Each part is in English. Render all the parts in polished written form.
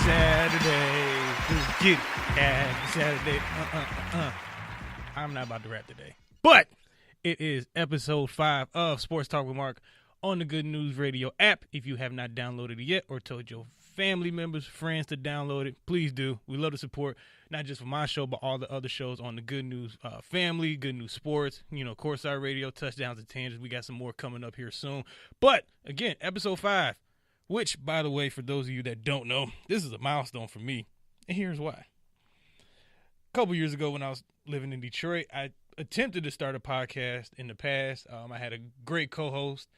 Saturday. Let's get it. Happy Saturday. I'm not about to rap today. But it is episode 5 of Sports Talk with Mark on the Good News Radio app. If you have not downloaded it yet or told your family members, friends to download it, please do. We love the support, not just for my show, but all the other shows on the Good News family, Good News Sports, Courtside Radio, Touchdowns and Tangents. We got some more coming up here soon. But, again, episode 5, which, by the way, for those of you that don't know, this is a milestone for me, and here's why. A couple years ago when I was living in Detroit, I attempted to start a podcast in the past. I had a great co-host.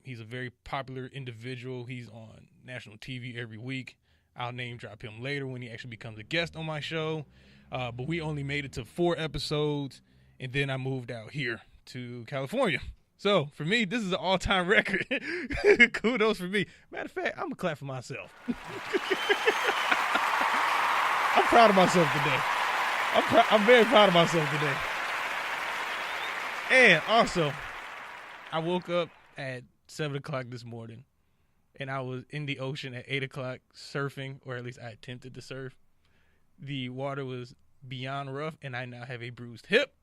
He's a very popular individual. He's on national TV every week. I'll name drop him later when he actually becomes a guest on my show. But we only made it to 4 episodes, and then I moved out here to California. So, for me, this is an all-time record. Kudos for me. Matter of fact, I'm going to clap for myself. I'm proud of myself today. I'm very proud of myself today. And also, I woke up at 7 o'clock this morning, and I was in the ocean at 8 o'clock surfing, or at least I attempted to surf. The water was beyond rough, and I now have a bruised hip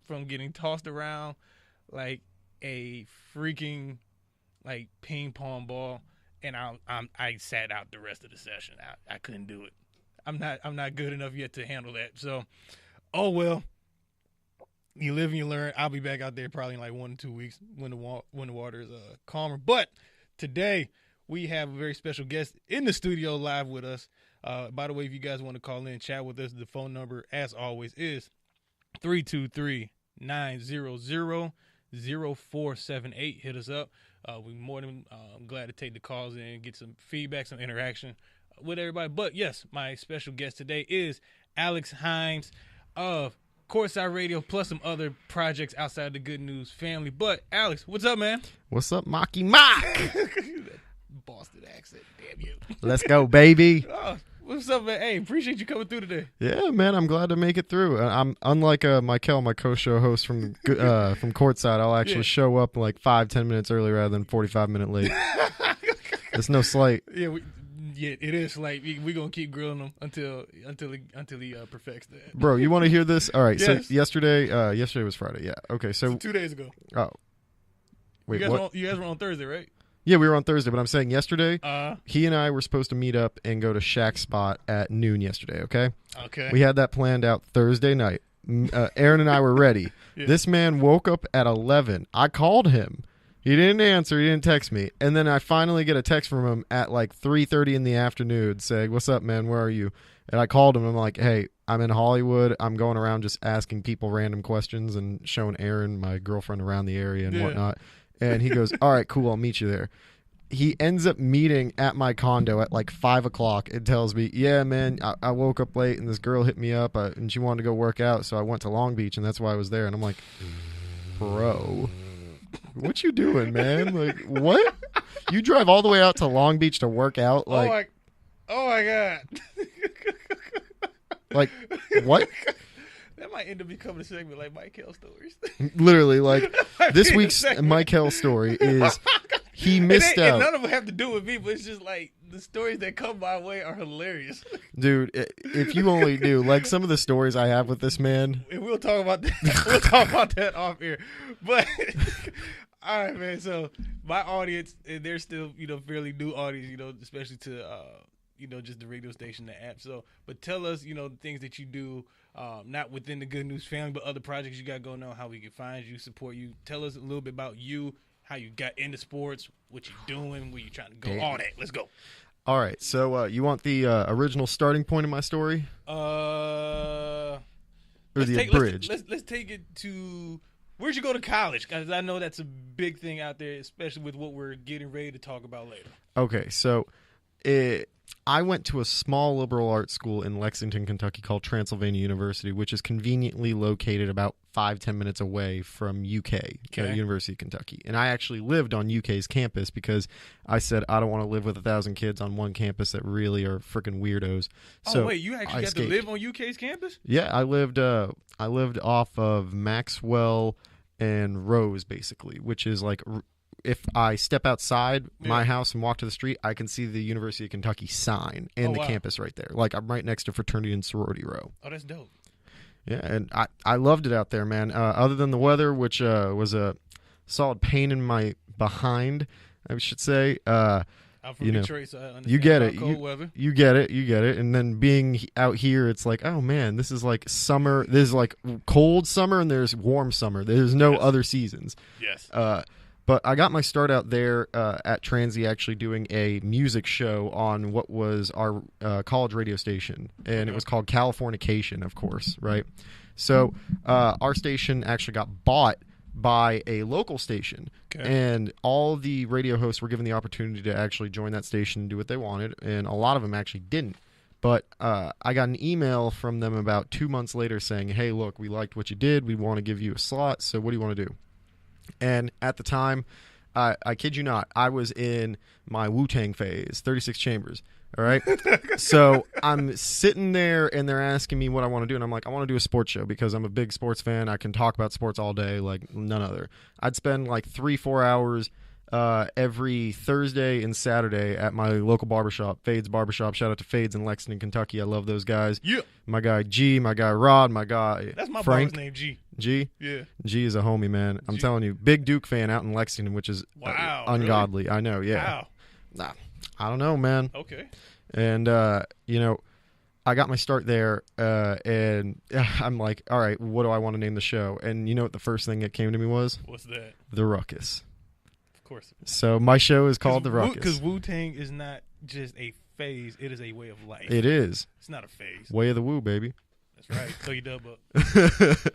from getting tossed around like a freaking ping pong ball, and I sat out the rest of the session. I couldn't do it. I'm not good enough yet to handle that. So, oh well. You live and you learn. I'll be back out there probably in like 1 or 2 weeks when the water is calmer. But today we have a very special guest in the studio live with us. By the way, if you guys want to call in and chat with us, the phone number, as always, is 323-900-0478. Hit us up. We're more than glad to take the calls and get some feedback, some interaction with everybody. But yes, my special guest today is Alex Hymes of Courtside Radio, plus some other projects outside the Good News family. But Alex, what's up, man? What's up, Mocky Mock? That Boston accent, damn you. Let's go, baby. Oh, what's up, man? Hey, appreciate you coming through today. Yeah, man, I'm glad to make it through. I'm unlike Michael, my co-show host from Courtside. I'll actually show up like 5-10 minutes early rather than 45-minute late. It's no slight. Yeah, it is like we're gonna keep grilling him until he perfects that. Bro, you want to hear this? All right. Yes. So yesterday was Friday. Yeah. Okay. So 2 days ago. Oh. Wait. You guys were on Thursday, right? Yeah, we were on Thursday, but I'm saying yesterday, he and I were supposed to meet up and go to Shaq's spot at noon yesterday. Okay. Okay. We had that planned out Thursday night. Aaron and I were ready. Yeah. This man woke up at 11. I called him. He didn't answer. He didn't text me. And then I finally get a text from him at like 3:30 in the afternoon saying, "What's up, man? Where are you?" And I called him. I'm like, "Hey, I'm in Hollywood. I'm going around just asking people random questions and showing Aaron, my girlfriend, around the area and whatnot." And he goes, "All right, cool. I'll meet you there." He ends up meeting at my condo at like 5 o'clock and tells me, "Yeah, man, I woke up late and this girl hit me up and she wanted to go work out. So I went to Long Beach and that's why I was there." And I'm like, "Bro, what you doing, man? Like, what? You drive all the way out to Long Beach to work out? Like, oh my God. Like, what?" That might end up becoming a segment like Mike Hill stories. Literally, like, this week's Mike Hill story is he missed out. And none of them have to do with me, but it's just like the stories that come my way are hilarious. Dude, if you only knew, like, some of the stories I have with this man. And we'll talk about that. We'll talk about that off air. But all right, man. So my audience, and they're still, fairly new audience, especially to, just the radio station, the app. So, but tell us, the things that you do, not within the Good News family, but other projects you got going on, how we can find you, support you. Tell us a little bit about you, how you got into sports, what you're doing, where you're trying to go, all that. Let's go. All right. So you want the original starting point of my story? Or the abridged? Let's take it to, where'd you go to college? Because I know that's a big thing out there, especially with what we're getting ready to talk about later. Okay. So I went to a small liberal arts school in Lexington, Kentucky called Transylvania University, which is conveniently located about 5-10 minutes away from UK, University of Kentucky. And I actually lived on UK's campus because I said I don't want to live with 1,000 kids on one campus that really are freaking weirdos. So wait, you actually got to live on UK's campus? Yeah, I lived off of Maxwell and Rose, basically, which is like if I step outside my Yeah. house and walk to the street, I can see the University of Kentucky sign and Oh, the wow. campus right there. Like I'm right next to fraternity and sorority row. Oh, that's dope. Yeah, and I loved it out there, man. Other than the weather, which was a solid pain in my behind, I should say. I'm from You know, Detroit, so I understand you get about it. cold weather. You get it. You get it. And then being out here, it's like, oh man, this is like summer. There's like cold summer and there's warm summer. There's no Yes. other seasons. Yes. But I got my start out there at Transy, actually doing a music show on what was our college radio station, and Okay. it was called Californication, of course, right? So our station actually got bought by a local station, Okay. and all the radio hosts were given the opportunity to actually join that station and do what they wanted, and a lot of them actually didn't. But I got an email from them about 2 months later saying, hey, look, we liked what you did. We want to give you a slot, so what do you want to do? And at the time, I kid you not, I was in my Wu-Tang phase, 36 Chambers. All right. So I'm sitting there and they're asking me what I want to do. And I'm like, I want to do a sports show because I'm a big sports fan. I can talk about sports all day like none other. I'd spend like 3-4 hours every Thursday and Saturday at my local barbershop, Fades Barbershop. Shout out to Fades in Lexington, Kentucky. I love those guys. Yeah. My guy G, my guy Rod, my guy That's my Frank. barber's name, G. G? Yeah. G is a homie, man. I'm G. telling you. Big Duke fan out in Lexington, which is Wow, ungodly. I know, yeah. Wow. Nah, I don't know, man. Okay. And, you know, I got my start there, and I'm like, all right, what do I want to name the show? And you know what the first thing that came to me was? What's that? The Ruckus. Of course. So my show is called The Ruckus. Because Wu-Tang is not just a phase; it is a way of life. It is. It's not a phase. Way of the Woo, baby. That's right. So you dub up.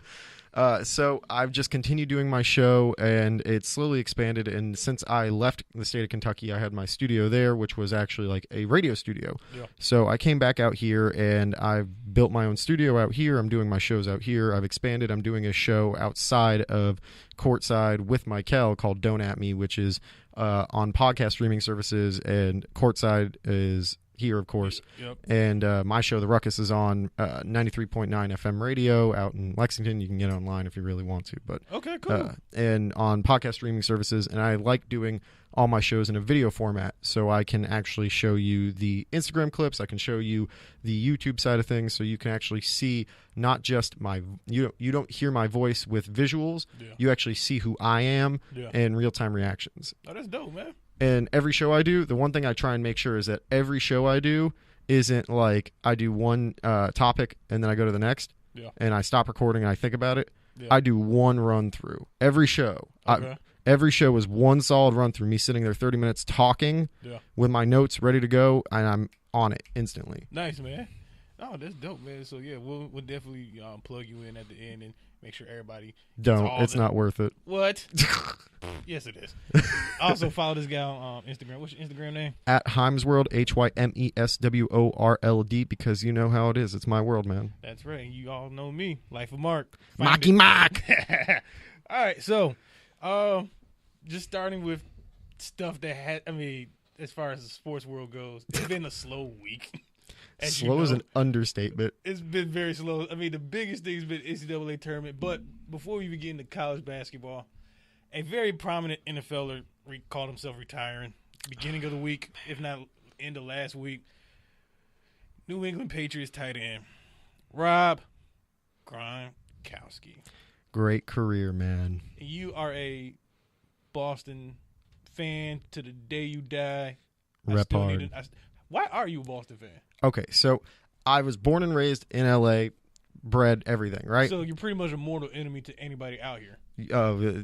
So I've just continued doing my show, and it's slowly expanded. And since I left the state of Kentucky, I had my studio there, which was actually like a radio studio. Yeah. So I came back out here, and I've built my own studio out here. I'm doing my shows out here. I've expanded. I'm doing a show outside of Courtside with Michael called Don't At Me, which is on podcast streaming services, and Courtside is here, of course. Yep. And my show, The Ruckus, is on 93.9 FM radio out in Lexington. You can get it online if you really want to. But Okay. Cool. and on podcast streaming services. And I like doing all my shows in a video format, so I can actually show you the Instagram clips. I can show you the YouTube side of things, so you can actually see not just my you don't hear my voice with visuals. Yeah. You actually see who I am Yeah. and real time reactions. Oh, that's dope, man. And every show I do, the one thing I try and make sure is that every show I do isn't like I do one topic and then I go to the next, Yeah. and I stop recording and I think about it. Yeah. I do one run through every show. Okay. Every show is one solid run through, me sitting there 30 minutes talking Yeah. with my notes ready to go, and I'm on it instantly. Nice, man. Oh, that's dope, man. So yeah, we'll definitely plug you in at the end and make sure everybody. Don't. all It's the- not worth it. What? Yes, it is. Also follow this guy on Instagram. What's your Instagram name? At Hymes World, HYMESWORLD, because you know how it is. It's my world, man. That's right. You all know me, Life of Mark. Marky Mark. All right, so just starting with stuff that had. I mean, as far as the sports world goes, it's been a slow week. As you Slow is know. an understatement. It's been very slow. I mean, the biggest thing's been NCAA tournament. But before we begin to college basketball, a very prominent NFLer called himself retiring beginning of the week, if not end of last week. New England Patriots tight end Rob Gronkowski. Great career, man. You are a Boston fan to the day you die. Rep hard. Why are you a Boston fan? Okay, so I was born and raised in LA, bred everything, right? So you're pretty much a mortal enemy to anybody out here.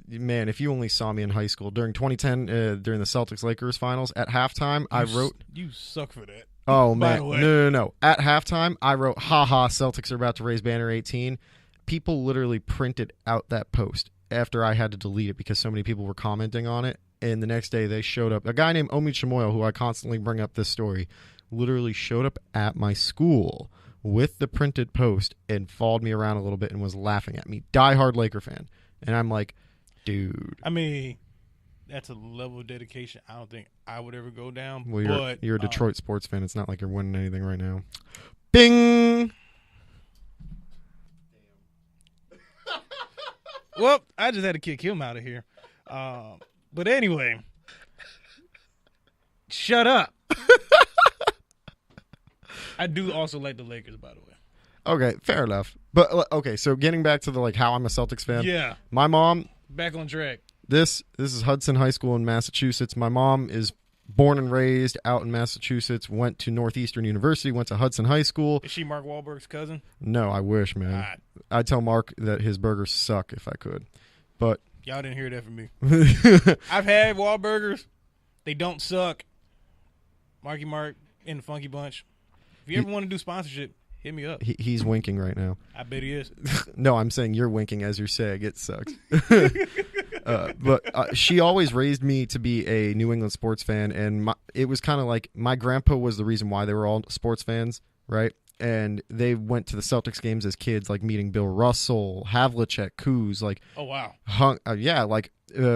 Man, if you only saw me in high school during 2010, during the Celtics-Lakers finals, at halftime, I wrote. You suck for that. Oh By man, the way. no! At halftime, I wrote, "Ha, Celtics are about to raise banner 18." People literally printed out that post after I had to delete it because so many people were commenting on it. And the next day, they showed up. A guy named Omi Chamoyo, who I constantly bring up this story, literally showed up at my school with the printed post and followed me around a little bit and was laughing at me. Diehard Laker fan. And I'm like, dude. I mean, that's a level of dedication I don't think I would ever go down. Well, but you're a Detroit sports fan. It's not like you're winning anything right now. Bing! Well, I just had to kick him out of here. But anyway, shut up. I do also like the Lakers, by the way. Okay, fair enough. But okay, so getting back to the like how I'm a Celtics fan. Yeah. My mom. Back on track. This is Hudson High School in Massachusetts. My mom is born and raised out in Massachusetts. Went to Northeastern University. Went to Hudson High School. Is she Mark Wahlberg's cousin? No, I wish, man. God. I'd tell Mark that his burgers suck if I could. But Y'all didn't hear that from me. I've had Wahlburgers. They don't suck. Marky Mark and the Funky Bunch. If you ever want to do sponsorship, hit me up. He's winking right now. I bet he is. No, I'm saying you're winking as you're saying it sucks. But she always raised me to be a New England sports fan, and it was kind of like my grandpa was the reason why they were all sports fans, right? And they went to the Celtics games as kids, like meeting Bill Russell, Havlicek, Kuz, like. Oh wow.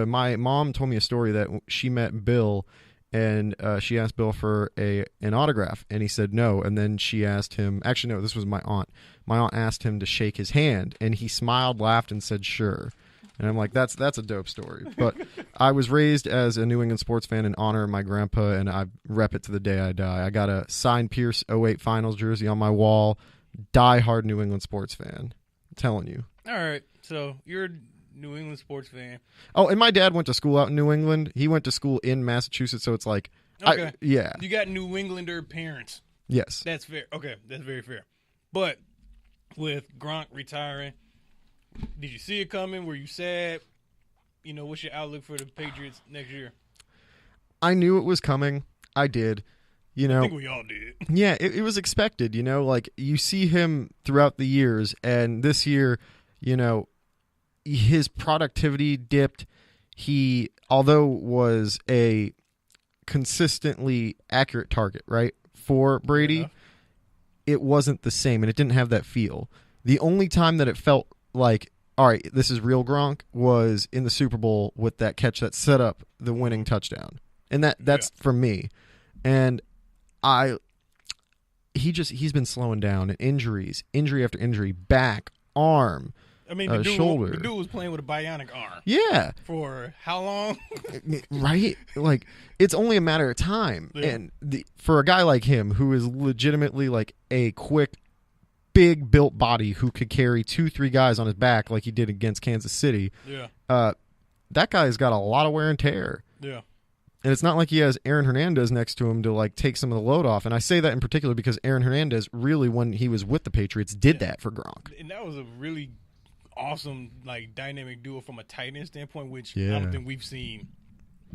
My mom told me a story that she met Bill, and she asked Bill for an autograph, and he said no. And then she asked him. Actually, no, this was my aunt. My aunt asked him to shake his hand, and he smiled, laughed, and said sure. And I'm like, that's a dope story. But I was raised as a New England sports fan in honor of my grandpa, and I rep it to the day I die. I got a signed Pierce 08 Finals jersey on my wall. Die-hard New England sports fan. I'm telling you. All right. So you're a New England sports fan. Oh, and my dad went to school out in New England. He went to school in Massachusetts, so it's like, okay. Yeah. You got New Englander parents. Yes. That's fair. Okay, that's very fair. But with Gronk retiring, did you see it coming? Were you sad? You know, what's your outlook for the Patriots next year? I knew it was coming. I did. You know, I think we all did. Yeah, it was expected. You know, like you see him throughout the years, and this year, you know, his productivity dipped. He, although was a consistently accurate target, right, for Brady, it wasn't the same, and it didn't have that feel. The only time that it felt like, all right, this is real Gronk, was in the Super Bowl with that catch that set up the winning touchdown. And that's for me. And he's been slowing down, and injury after injury, back, arm, I mean, the shoulder. The dude was playing with a bionic arm. Yeah. For how long? Right? Like, it's only a matter of time. Yeah. And for a guy like him, who is legitimately like a quick, big built body who could carry 2-3 guys on his back like he did against Kansas City, that guy's got a lot of wear and tear. Yeah. And it's not like he has Aaron Hernandez next to him to like take some of the load off. And I say that in particular because Aaron Hernandez really, when he was with the Patriots, did that for Gronk. And that was a really awesome, like, dynamic duo from a tight end standpoint, which I don't think we've seen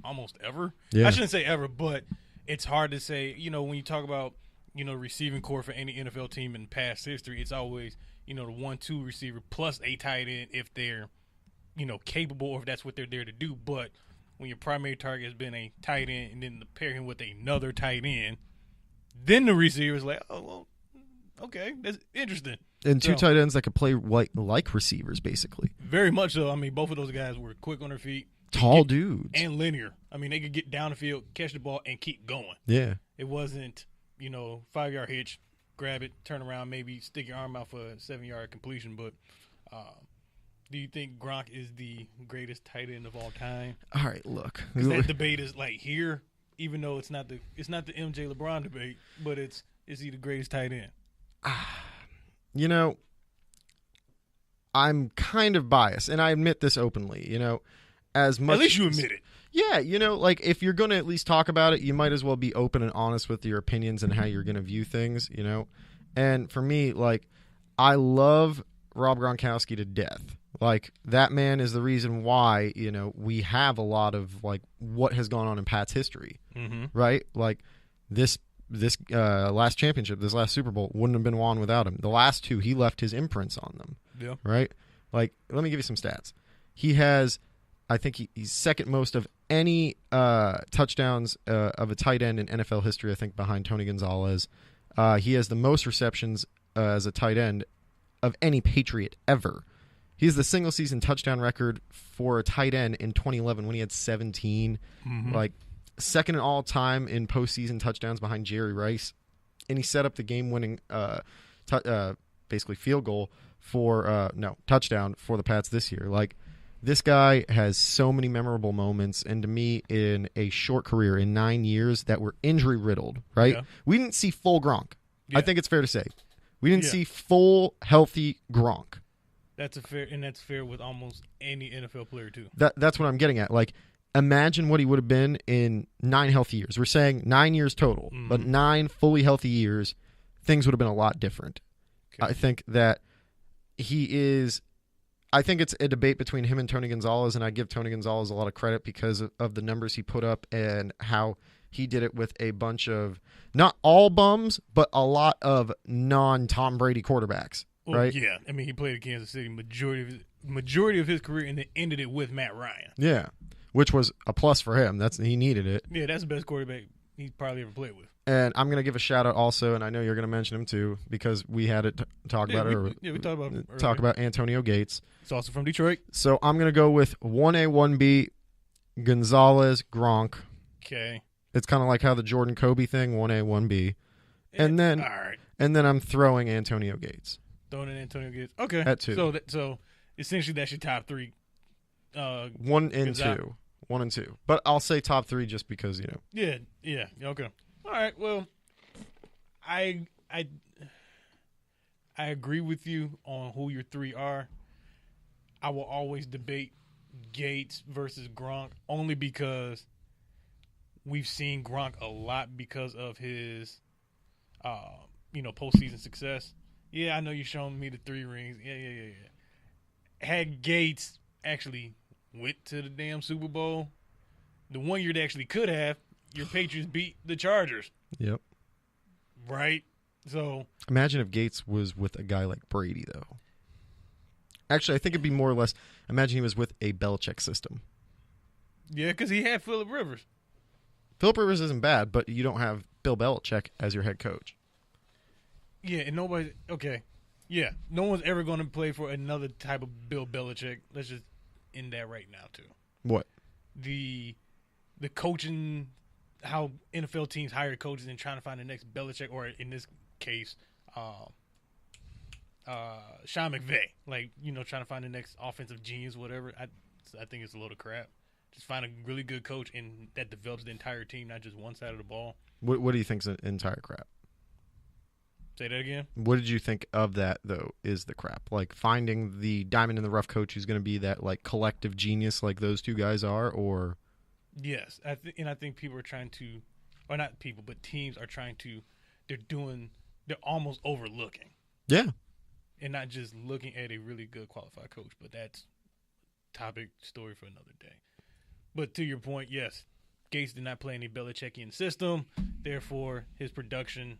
almost ever. I shouldn't say ever, but it's hard to say. You know, when you talk about, you know, receiving core for any NFL team in past history, it's always, you know, the 1-2 receiver plus a tight end if they're, you know, capable or if that's what they're there to do. But when your primary target has been a tight end and then to pair him with another tight end, then the receiver's like, oh, well, okay, that's interesting. And two tight ends that could play like receivers, basically. Very much so. I mean, both of those guys were quick on their feet. Tall dudes. And linear. I mean, they could get down the field, catch the ball, and keep going. Yeah. It wasn't, you know, 5-yard hitch, grab it, turn around, maybe stick your arm out for a 7-yard completion. But do you think Gronk is the greatest tight end of all time? All right, look. Because that debate is, like, here, even though it's not the MJ LeBron debate, but is he the greatest tight end? You know, I'm kind of biased, and I admit this openly, you know, as much. At least you admit it. Yeah, you know, like, if you're going to at least talk about it, you might as well be open and honest with your opinions and how you're going to view things, you know. And for me, like, I love Rob Gronkowski to death. Like, that man is the reason why, you know, we have a lot of, like, what has gone on in Pat's history, right? Like, this last championship, this last Super Bowl wouldn't have been won without him. The last two, he left his imprints on them. Yeah. Right? Like, let me give you some stats. He has, I think he's second most of any touchdowns of a tight end in NFL history, I think, behind Tony Gonzalez. He has the most receptions as a tight end of any Patriot ever. He has the single-season touchdown record for a tight end in 2011 when he had 17. Like, second in all time in postseason touchdowns behind Jerry Rice, and he set up the game-winning, basically field goal for touchdown for the Pats this year. Like, This guy has so many memorable moments, and to me, in a short career, in 9 years, that were injury riddled. Right? Yeah. We didn't see full Gronk. Yeah. I think it's fair to say we didn't Yeah. see full healthy Gronk. That's fair with almost any NFL player too. That's what I'm getting at. Like, imagine what he would have been in 9 healthy years. We're saying 9 years total, but 9 fully healthy years, things would have been a lot different. Okay. I think that he is. I think it's a debate between him and Tony Gonzalez, and I give Tony Gonzalez a lot of credit because of the numbers he put up and how he did it with a bunch of, not all bums, but a lot of non-Tom Brady quarterbacks. Well, right? Yeah, I mean, he played at Kansas City majority of his career, and then ended it with Matt Ryan. Yeah, which was a plus for him. He needed it. Yeah, that's the best quarterback he's probably ever played with. And I'm going to give a shout out also, and I know you're going to mention him too because we had it talk about it. We talked about him talk earlier. about Antonio Gates. It's also from Detroit. So I'm going to go with 1A, 1B, Gonzalez, Gronk. Okay. It's kind of like how the Jordan Kobe thing, 1A, 1B. And then all right, and then I'm throwing Antonio Gates. throwing in Antonio Gates. Okay, At 2. So essentially that's your top 3. 1 and 2. 1 and 2. But I'll say top 3 just because, you know. Yeah. Okay. All right. Well, I agree with you on who your 3 are. I will always debate Gates versus Gronk only because we've seen Gronk a lot because of his, postseason success. Yeah, I know you're showing me the 3 rings. Yeah. Had Gates actually went to the damn Super Bowl, the one year they actually could have, your Patriots beat the Chargers. Yep. Right? So Imagine if Gates was with a guy like Brady, though. Actually, I think it'd be more or less, imagine he was with a Belichick system. yeah, because he had Phillip Rivers. Phillip Rivers isn't bad, but you don't have Bill Belichick as your head coach. Yeah, and no one's ever going to play for another type of Bill Belichick. Let's just end that right now, too. What? The coaching, how NFL teams hire coaches and trying to find the next Belichick, or in this case, Sean McVay. Like, trying to find the next offensive genius, whatever. I think it's a load of crap. Just find a really good coach and that develops the entire team, not just one side of the ball. What do you think's an entire crap? Say that again? What did you think of that, though, is the crap? Like, finding the diamond in the rough coach who's going to be that, like, collective genius like those two guys are, or? Yes. I think people are trying to, or not people, but teams are trying to, they're almost overlooking. Yeah. And not just looking at a really good qualified coach, but that's story for another day. But to your point, yes, Gates did not play any Belichickian system. Therefore, his production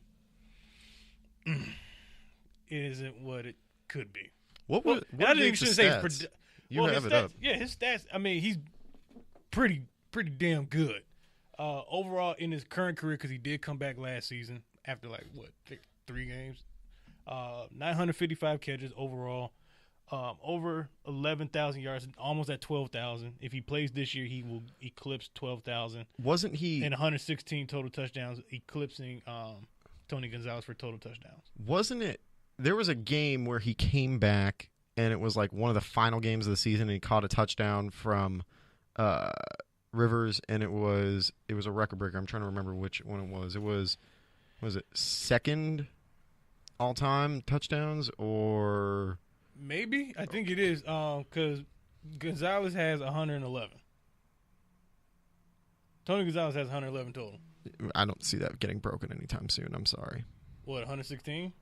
isn't what it could be. I didn't even say his You have his it stats, up. Yeah, his stats. I mean, he's pretty damn good. Overall, in his current career, because he did come back last season after 3 games. 955 catches overall. Over 11,000 yards, almost at 12,000. If he plays this year, he will eclipse 12,000. Wasn't he? And 116 total touchdowns, eclipsing Tony Gonzalez for total touchdowns. Wasn't it? There was a game where he came back, and it was like one of the final games of the season, and he caught a touchdown from Rivers, and it was a record breaker. I'm trying to remember which one it was. Was it second all-time touchdowns, or maybe? I think it is, because Gonzalez has 111. Tony Gonzalez has 111 total. I don't see that getting broken anytime soon. I'm sorry. What, 116?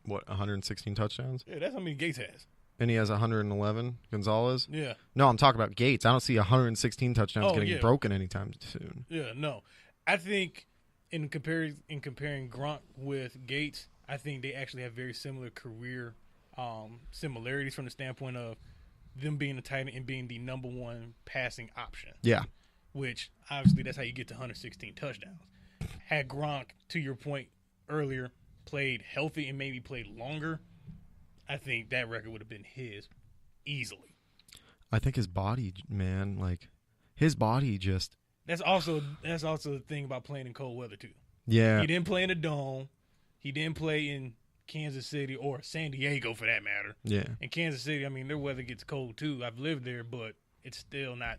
What, 116 touchdowns? Yeah, that's how many Gates has. And he has 111, Gonzalez? Yeah. No, I'm talking about Gates. I don't see 116 touchdowns getting yeah. broken anytime soon. Yeah, no. I think in comparing Gronk with Gates, I think they actually have very similar career similarities from the standpoint of them being the tight end and being the number one passing option. Yeah. Which, obviously, that's how you get to 116 touchdowns. Had Gronk, to your point earlier, played healthy and maybe played longer, I think that record would have been his easily. I think his body, man, his body just... That's also the thing about playing in cold weather, too. Yeah. He didn't play in a dome. He didn't play in Kansas City or San Diego for that matter. Yeah. In Kansas City, I mean, their weather gets cold too. I've lived there, but it's still not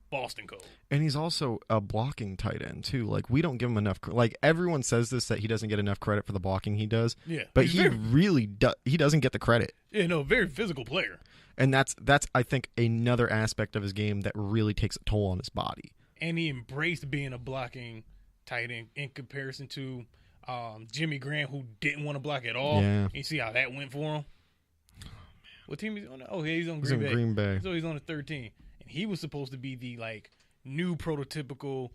Boston cold. And he's also a blocking tight end too. Like we don't give him enough. Like everyone says this that he doesn't get enough credit for the blocking he does. Yeah, but he really does. He doesn't get the credit. Yeah, no, very physical player. And that's I think another aspect of his game that really takes a toll on his body. And he embraced being a blocking tight end in comparison to Jimmy Graham, who didn't want to block at all. Yeah. You see how that went for him? What team is he on? Oh, yeah, he's on He's Green in Bay. Green Bay. So he's on the 13. And he was supposed to be the new prototypical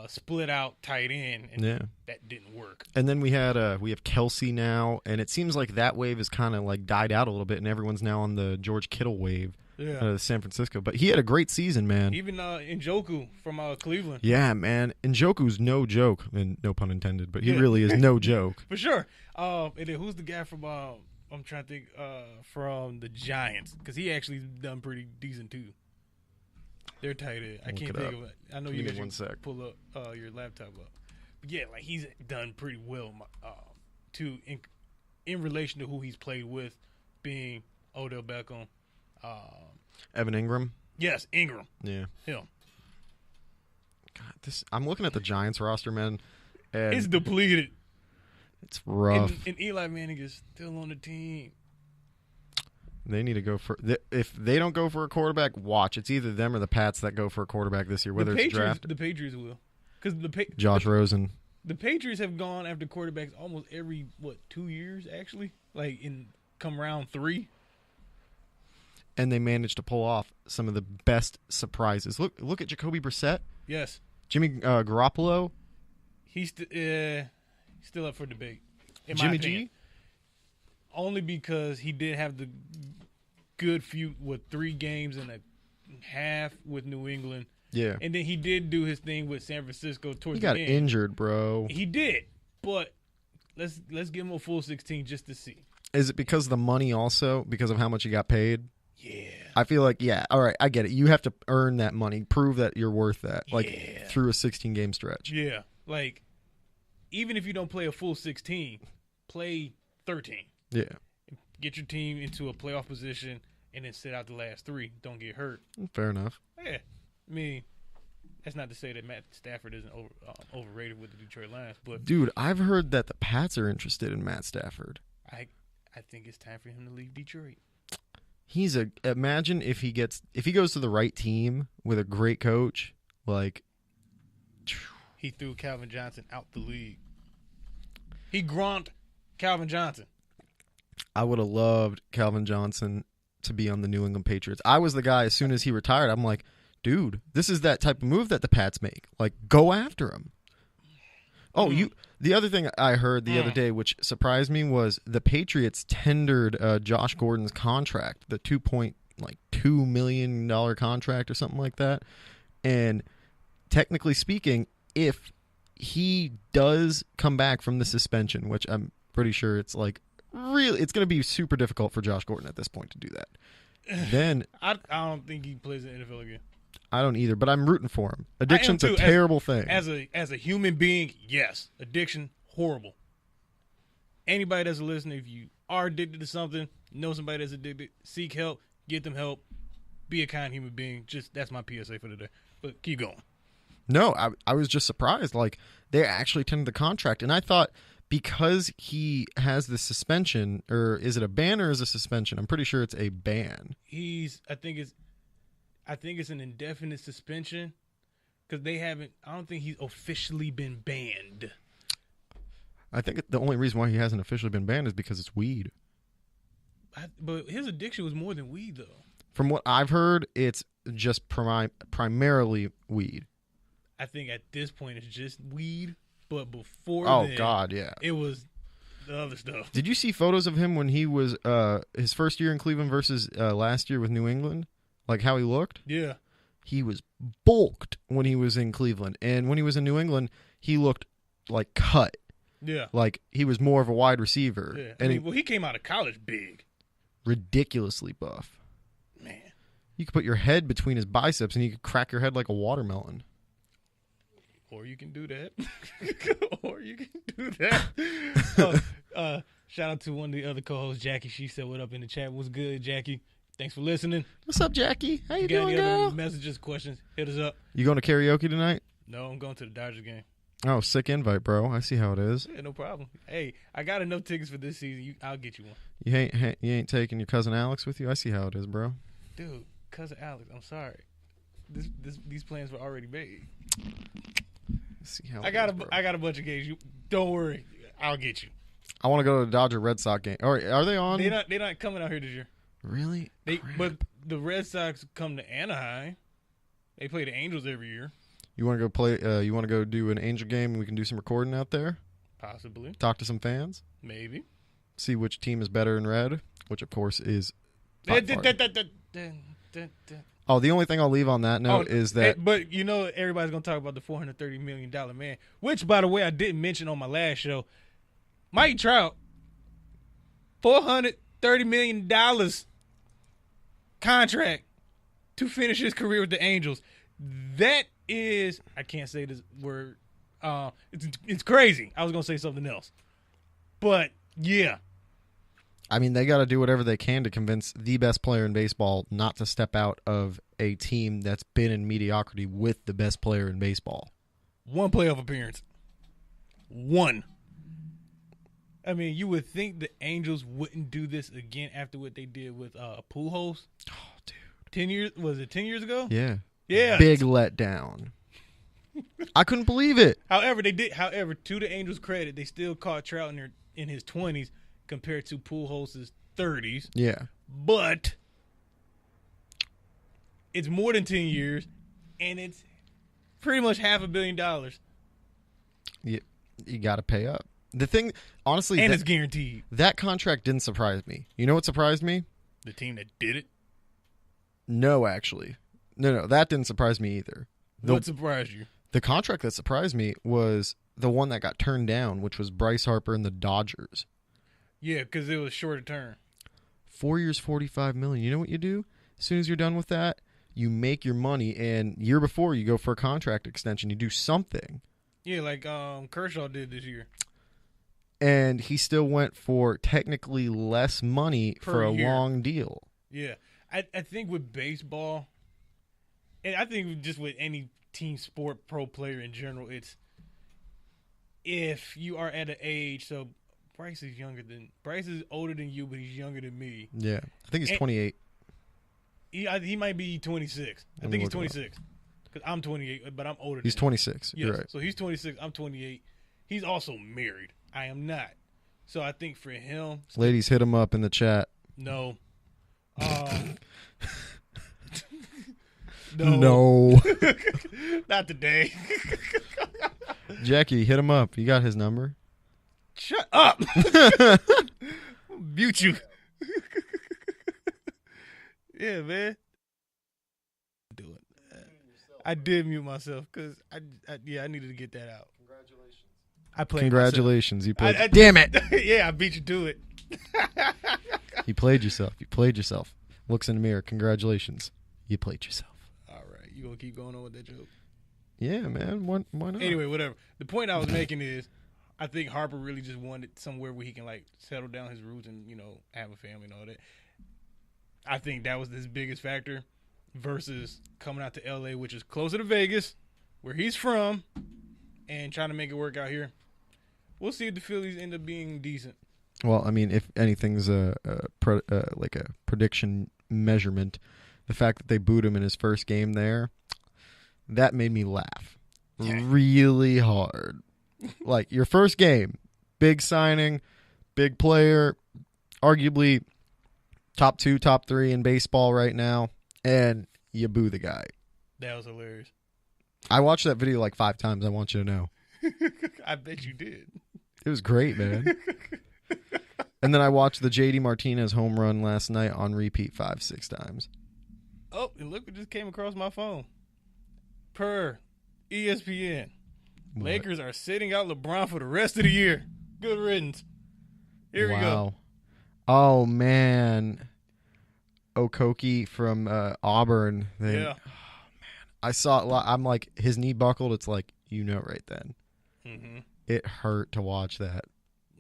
split out tight end, and that didn't work. And then we have Kelsey now, and it seems like that wave has kind of like died out a little bit, and everyone's now on the George Kittle wave. Yeah, San Francisco. But he had a great season, man. Even Njoku from Cleveland. Yeah, man. Njoku's no joke, and no pun intended, but he really is no joke. For sure. And then who's the guy from I'm trying to think from the Giants, because he actually done pretty decent too. They're tight end. I can't think of it. I know you guys can pull up your laptop up. But yeah, he's done pretty well too in relation to who he's played with, being Odell Beckham. Evan Ingram. Yes, Ingram. Yeah. Him. God, I'm looking at the Giants roster, man. And it's depleted. It's rough. And Eli Manning is still on the team. They need to go for – if they don't go for a quarterback, watch. It's either them or the Pats that go for a quarterback this year, whether it's drafted. The Patriots will. Josh Rosen. The Patriots have gone after quarterbacks almost every, 2 years, actually? Come round 3. And they managed to pull off some of the best surprises. Look at Jacoby Brissett. Yes. Jimmy Garoppolo. He's still up for debate. Jimmy G? Only because he did have the good few with 3 games and a half with New England. Yeah. And then he did do his thing with San Francisco towards the end. He got injured, bro. He did. But let's give him a full 16 just to see. Is it because of the money also? Because of how much he got paid? Yeah. I feel like, all right, I get it. You have to earn that money, prove that you're worth that, through a 16-game stretch. Yeah. Even if you don't play a full 16, play 13. Yeah. Get your team into a playoff position and then sit out the last 3. Don't get hurt. Fair enough. Yeah. I mean, that's not to say that Matt Stafford isn't overrated with the Detroit Lions, but dude, I've heard that the Pats are interested in Matt Stafford. I think it's time for him to leave Detroit. Imagine if he goes to the right team with a great coach, he threw Calvin Johnson out the league. He grunt Calvin Johnson. I would have loved Calvin Johnson to be on the New England Patriots. I was the guy, as soon as he retired, I'm like, dude, this is that type of move that the Pats make. Go after him. Oh, the other thing I heard the other day, which surprised me, was the Patriots tendered Josh Gordon's contract, the $2.2 million contract or something like that. And technically speaking, if he does come back from the suspension, which I'm pretty sure it's it's going to be super difficult for Josh Gordon at this point to do that. Then I don't think he plays in the NFL again. I don't either, but I'm rooting for him. Addiction's a terrible thing. As a human being, yes. Addiction, horrible. Anybody that's listening, if you are addicted to something, know somebody that's addicted, seek help, get them help, be a kind human being. That's my PSA for today. But keep going. No, I was just surprised. They actually tendered the contract, and I thought because he has the suspension, or is it a ban or is it a suspension? I'm pretty sure it's a ban. I think it's an indefinite suspension because I don't think he's officially been banned. I think the only reason why he hasn't officially been banned is because it's weed. But his addiction was more than weed, though. From what I've heard, it's just primarily weed. I think at this point it's just weed, but before then, God, yeah. It was the other stuff. Did you see photos of him when he was his first year in Cleveland versus last year with New England? How he looked? Yeah. He was bulked when he was in Cleveland. And when he was in New England, he looked cut. Yeah. He was more of a wide receiver. Yeah. And he came out of college big. Ridiculously buff. Man. You could put your head between his biceps and you could crack your head like a watermelon. Or you can do that. Or you can do that. Shout out to one of the other co-hosts, Jackie. She said, "What up in the chat? What's good, Jackie? Thanks for listening." What's up, Jackie? How you got doing, any girl? other messages, questions? Hit us up. You going to karaoke tonight? No, I'm going to the Dodgers game. Oh, sick invite, bro. I see how it is. Yeah, no problem. Hey, I got enough tickets for this season. I'll get you one. You ain't taking your cousin Alex with you? I see how it is, bro. Dude, cousin Alex, I'm sorry. These plans were already made. See how I got a bunch of games. Don't worry, I'll get you. I want to go to the Dodger Red Sox game. Or are they on? They're not coming out here this year. Really? But the Red Sox come to Anaheim. They play the Angels every year. You want to go play? You want to go do an Angel game and we can do some recording out there? Possibly. Talk to some fans. Maybe. See which team is better in red, which of course is. Oh, the only thing I'll leave on that note is that. But you know, everybody's gonna talk about the $430 million man. Which, by the way, I didn't mention on my last show. Mike Trout, $430 million contract to finish his career with the Angels. That is, I can't say this word. It's crazy. I was gonna say something else, but yeah. I mean, they got to do whatever they can to convince the best player in baseball not to step out of a team that's been in mediocrity with the best player in baseball. One playoff appearance. One. I mean, you would think the Angels wouldn't do this again after what they did with Pujols. Oh, dude. 10 years? Was it 10 years ago? Yeah. Yeah. Big letdown. I couldn't believe it. However, to the Angels' credit, they still caught Trout in his 20s compared to Pujols' 30s. Yeah. But it's more than 10 years, and it's pretty much $500 million. You got to pay up. The thing, honestly, and it's guaranteed. That contract didn't surprise me. You know what surprised me? The team that did it? No, actually. No, that didn't surprise me either. What surprised you? The contract that surprised me was the one that got turned down, which was Bryce Harper and the Dodgers. Yeah, because it was shorter term. 4 years, $45 million. You know what you do? As soon as you're done with that, you make your money, and year before you go for a contract extension. You do something. Yeah, like Kershaw did this year. And he still went for technically less money for a long deal. Yeah. I think with baseball, and I think just with any team sport, pro player in general, it's if you are at an age, so Bryce is older than you, but he's younger than me. Yeah. I think he's 28. He might be 26. I think he's 26. Because I'm 28, but I'm older than him. He's 26. Yes. You're right. So he's 26. I'm 28. He's also married. I am not. So I think for him. Ladies, hit him up in the chat. No. No. Not today. Jackie, hit him up. You got his number? Shut up. Mute you. Yeah, man. Do it. I did mute myself because I needed to get that out. I played. Congratulations, you played. Damn it! Yeah, I beat you to it. You played yourself. You played yourself. Looks in the mirror. Congratulations, you played yourself. All right, you gonna keep going on with that joke? Yeah, man. Why not? Anyway, whatever. The point I was making is, I think Harper really just wanted somewhere where he can like settle down his roots and have a family and all that. I think that was his biggest factor, versus coming out to LA, which is closer to Vegas, where he's from, and trying to make it work out here. We'll see if the Phillies end up being decent. Well, I mean, if anything's like a prediction measurement, the fact that they booed him in his first game there, that made me laugh really hard. Like, your first game, big signing, big player, arguably top 2, top 3 in baseball right now, and you boo the guy. That was hilarious. I watched that video like 5 times, I want you to know. I bet you did. It was great, man. And then I watched the JD Martinez home run last night on repeat 5-6 times. Oh, and look what just came across my phone. Per ESPN, What? Lakers are sitting out LeBron for the rest of the year. Good riddance. Here we go. Oh, man. Okokie from Auburn. Yeah. Oh, man. I saw it. I'm like, his knee buckled. It's like, right then. Mm-hmm. It hurt to watch that.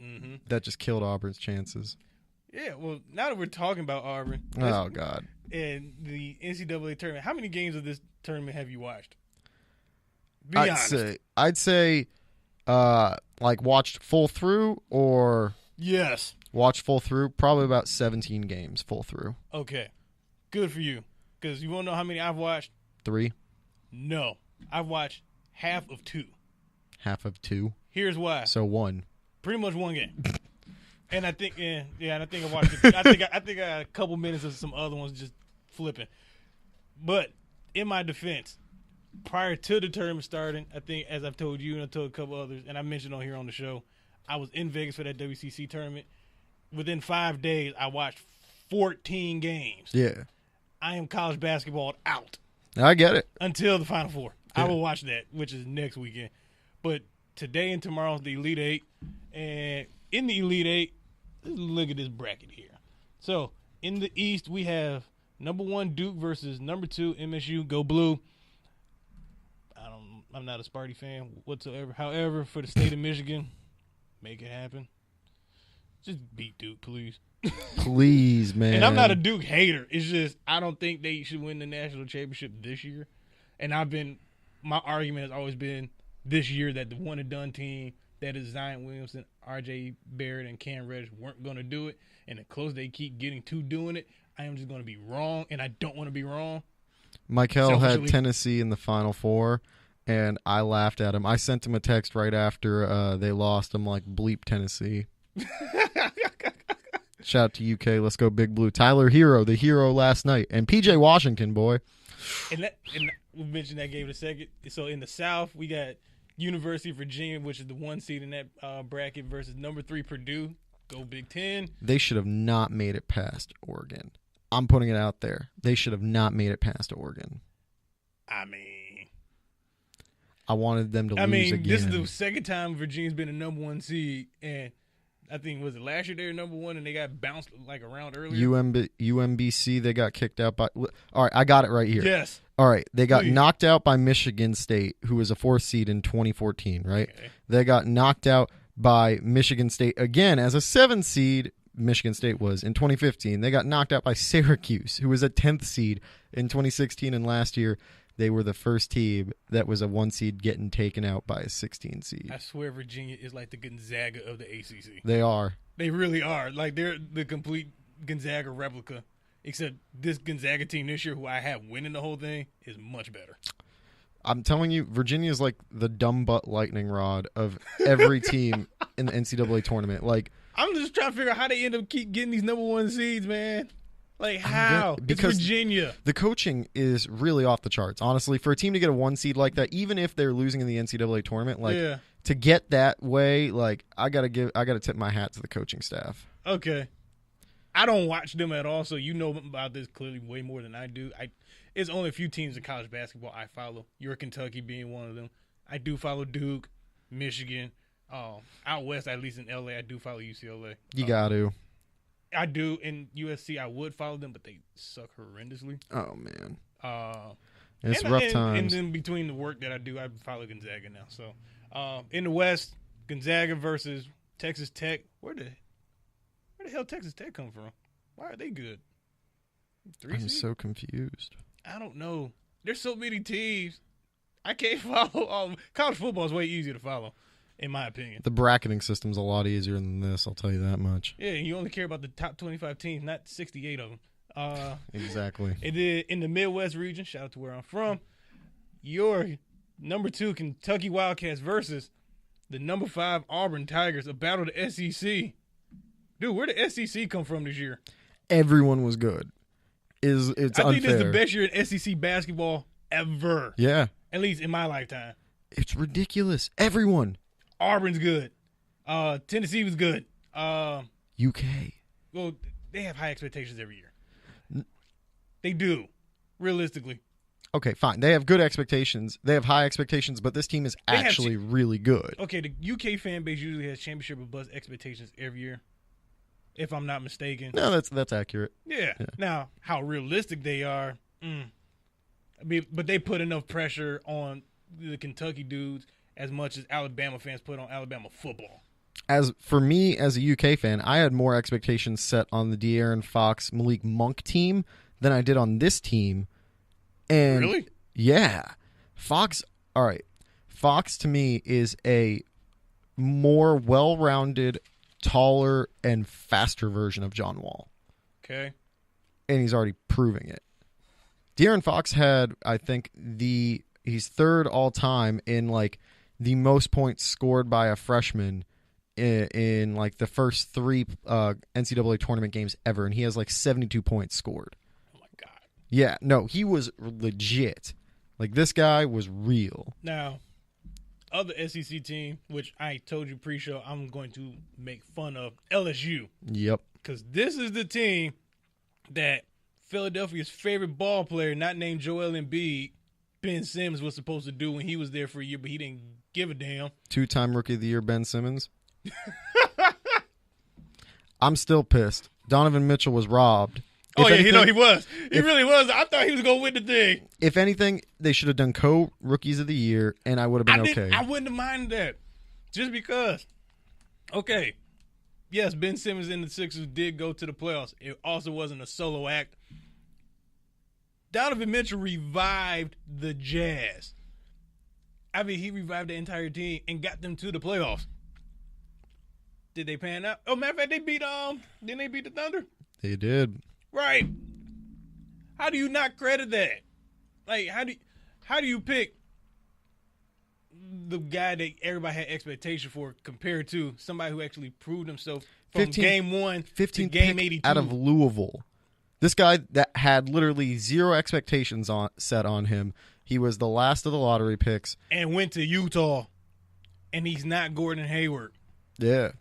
Mm-hmm. That just killed Auburn's chances. Yeah, well, now that we're talking about Auburn. Oh, God. And the NCAA tournament, how many games of this tournament have you watched? Be honest. I'd say, like, watched full through or... Yes. Watched full through? Probably about 17 games full through. Okay. Good for you. Because you want to know how many I've watched? 3? No. I've watched half of 2. Half of 2? Here's why. So 1. Pretty much 1 game. And I think, and I think I watched it. I think I got a couple minutes of some other ones just flipping. But in my defense, prior to the tournament starting, I think, as I've told you and I told a couple others, and I mentioned on here on the show, I was in Vegas for that WCC tournament. Within 5 days, I watched 14 games. Yeah. I am college basketball out. I get it. Until the Final Four. Yeah. I will watch that, which is next weekend. But today and tomorrow is the Elite Eight. And in the Elite Eight, look at this bracket here. So, in the East, we have number 1 Duke versus number 2 MSU. Go Blue. I'm not a Sparty fan whatsoever. However, for the state of Michigan, make it happen. Just beat Duke, please. Please, man. And I'm not a Duke hater. It's just I don't think they should win the national championship this year. And my argument has always been this year that the one and done team that is Zion Williamson, R.J. Barrett, and Cam Reddish weren't going to do it. And the closer they keep getting to doing it, I am just going to be wrong, and I don't want to be wrong. Michael had Tennessee in the Final Four, and I laughed at him. I sent him a text right after they lost. I'm like, bleep Tennessee. Shout out to UK. Let's go Big Blue. Tyler Hero, the hero last night. And PJ Washington, boy. And we mentioned that game in a second. So in the South, we got University of Virginia, which is the 1 seed in that bracket, versus number 3 Purdue. Go Big Ten. They should have not made it past Oregon. I'm putting it out there. They should have not made it past Oregon. I mean, I wanted them to lose again. This is the second time Virginia's been a number 1 seed, and I think, was it last year they were number 1 and they got bounced like around earlier? UMBC, they got kicked out by... All right, I got it right here. Yes. All right, they got knocked out by Michigan State, who was a 4th seed in 2014, right? Okay. They got knocked out by Michigan State again as a 7th seed. Michigan State was in 2015. They got knocked out by Syracuse, who was a 10th seed in 2016, and last year they were the first team that was a 1 seed getting taken out by a 16 seed. I swear Virginia is like the Gonzaga of the ACC. They are. They really are. Like, they're the complete Gonzaga replica, except this Gonzaga team this year, who I have winning the whole thing, is much better. I'm telling you, Virginia is like the dumb butt lightning rod of every team in the NCAA tournament. Like, I'm just trying to figure out how they end up keep getting these number 1 seeds, man. Like, how? Because it's Virginia. The coaching is really off the charts. Honestly, for a team to get a 1 seed like that, even if they're losing in the NCAA tournament, like to get that way, like I gotta tip my hat to the coaching staff. Okay. I don't watch them at all, so you know about this clearly way more than I do. It's only a few teams in college basketball I follow. Your Kentucky being one of them. I do follow Duke, Michigan. Out west, at least in LA, I do follow UCLA. You got to. I do. In USC, I would follow them, but they suck horrendously. Oh, man. It's rough times. And then between the work that I do, I follow Gonzaga now. So, in the West, Gonzaga versus Texas Tech. Where the hell Texas Tech come from? Why are they good? 3 I'm seed? so confused. I don't know. There's so many teams. I can't follow all. College football is way easier to follow, in my opinion. The bracketing system's a lot easier than this, I'll tell you that much. Yeah, you only care about the top 25 teams, not 68 of them. Exactly. In the Midwest region, shout out to where I'm from, your number 2 Kentucky Wildcats versus the number 5 Auburn Tigers, a battle of the SEC. Dude, where did the SEC come from this year? Everyone was good. It's unfair. I think this is the best year in SEC basketball ever. Yeah. At least in my lifetime. It's ridiculous. Everyone. Auburn's good. Tennessee was good. UK. Well, they have high expectations every year. They do, realistically. Okay, fine. They have good expectations. They have high expectations, but this team is actually really good. Okay, the UK fan base usually has championship or bust expectations every year, if I'm not mistaken. No, that's accurate. Yeah. Now, how realistic they are, I mean, but they put enough pressure on the Kentucky dudes as much as Alabama fans put on Alabama football. As for me, as a UK fan, I had more expectations set on the De'Aaron Fox, Malik Monk team than I did on this team. And Really? Yeah. Fox, all right. Fox to me is a more well-rounded, taller, and faster version of John Wall. Okay. And he's already proving it. De'Aaron Fox had, I think, he's third all time in like the most points scored by a freshman in like the first 3 NCAA tournament games ever, and he has like 72 points scored. Oh my God. Yeah, no, he was legit. Like this guy was real. Now, other SEC team, which I told you pre-show, I'm going to make fun of LSU. Yep. Because this is the team that Philadelphia's favorite ball player, not named Joel Embiid, Ben Simmons, was supposed to do when he was there for a year, but he didn't give a damn. 2-time Rookie of the Year Ben Simmons. I'm still pissed. Donovan Mitchell was robbed. Oh, yeah, he was. He really was. I thought he was going to win the thing. If anything, they should have done co-Rookies of the Year, and I would have been okay. I wouldn't have minded that. Just because. Okay. Yes, Ben Simmons and the Sixers did go to the playoffs. It also wasn't a solo act. Donovan Mitchell revived the Jazz. I mean, he revived the entire team and got them to the playoffs. Did they pan out? Oh, matter of fact, didn't they beat the Thunder? They did. Right. How do you not credit that? Like, how do you pick the guy that everybody had expectation for compared to somebody who actually proved himself from game 1 to game 82? Out of Louisville. This guy that had literally zero expectations set on him. He was the last of the lottery picks. And went to Utah. And he's not Gordon Hayward. Yeah.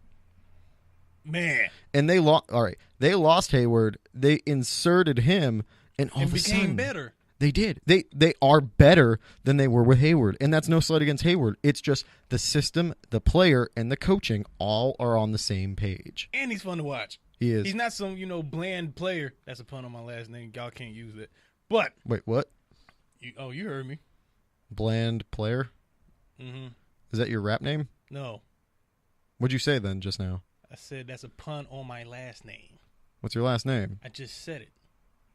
Man. And they lost. All right, they lost Hayward. They inserted him, and all of a sudden became better. They did. They are better than they were with Hayward, and that's no slight against Hayward. It's just the system, the player, and the coaching all are on the same page. And he's fun to watch. He is. He's not some bland player. That's a pun on my last name. Y'all can't use it. But wait, what? You heard me. Bland player. Mm-hmm. Is that your rap name? No. What'd you say then just now? I said that's a pun on my last name. What's your last name? I just said it.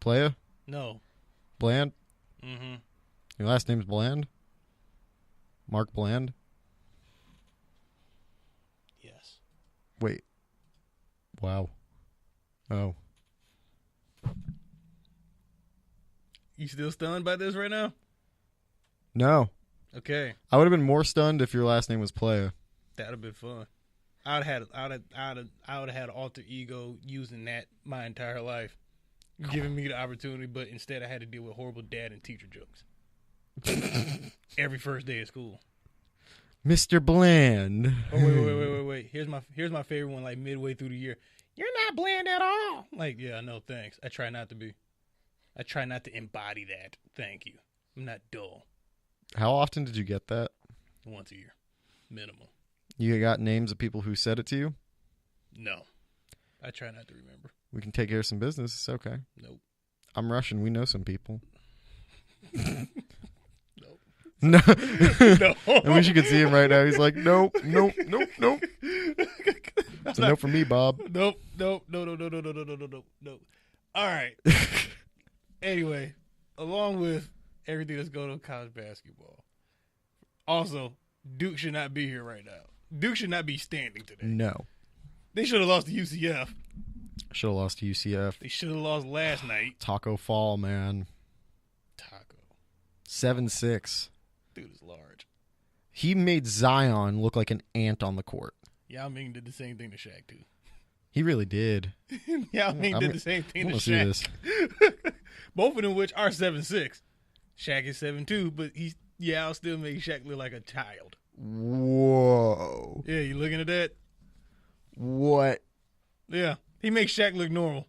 Playa? No. Bland? Mm-hmm. Your last name's Bland? Mark Bland? Yes. Wait. Wow. Oh. You still stunned by this right now? No. Okay. I would have been more stunned if your last name was Playa. That would have been fun. I would have had an alter ego using that my entire life, giving me the opportunity, but instead I had to deal with horrible dad and teacher jokes every first day of school. Mr. Bland. Oh, wait. Here's my favorite one. Like midway through the year, you're not bland at all. Like, yeah, no, thanks. I try not to be. I try not to embody that. Thank you. I'm not dull. How often did you get that? Once a year, minimum. You got names of people who said it to you? No. I try not to remember. We can take care of some business. It's okay. Nope. I'm Russian. We know some people. Nope. No. No. I wish you could see him right now. He's like, nope. It's a no for me, Bob. Nope. No. All right. Anyway, along with everything that's going on with college basketball, also, Duke should not be here right now. Duke should not be standing today. No. They should have lost to UCF. Should have lost to UCF. They should have lost last night. Taco Fall, man. Taco. 7'6". Dude is large. He made Zion look like an ant on the court. Yao Ming did the same thing to Shaq, too. He really did. Yao Ming did the same thing to Shaq. See this. Both of them which are 7'6". Shaq is 7'2", but Yao still makes Shaq look like a child. Whoa. Yeah, you looking at that? What? Yeah. He makes Shaq look normal.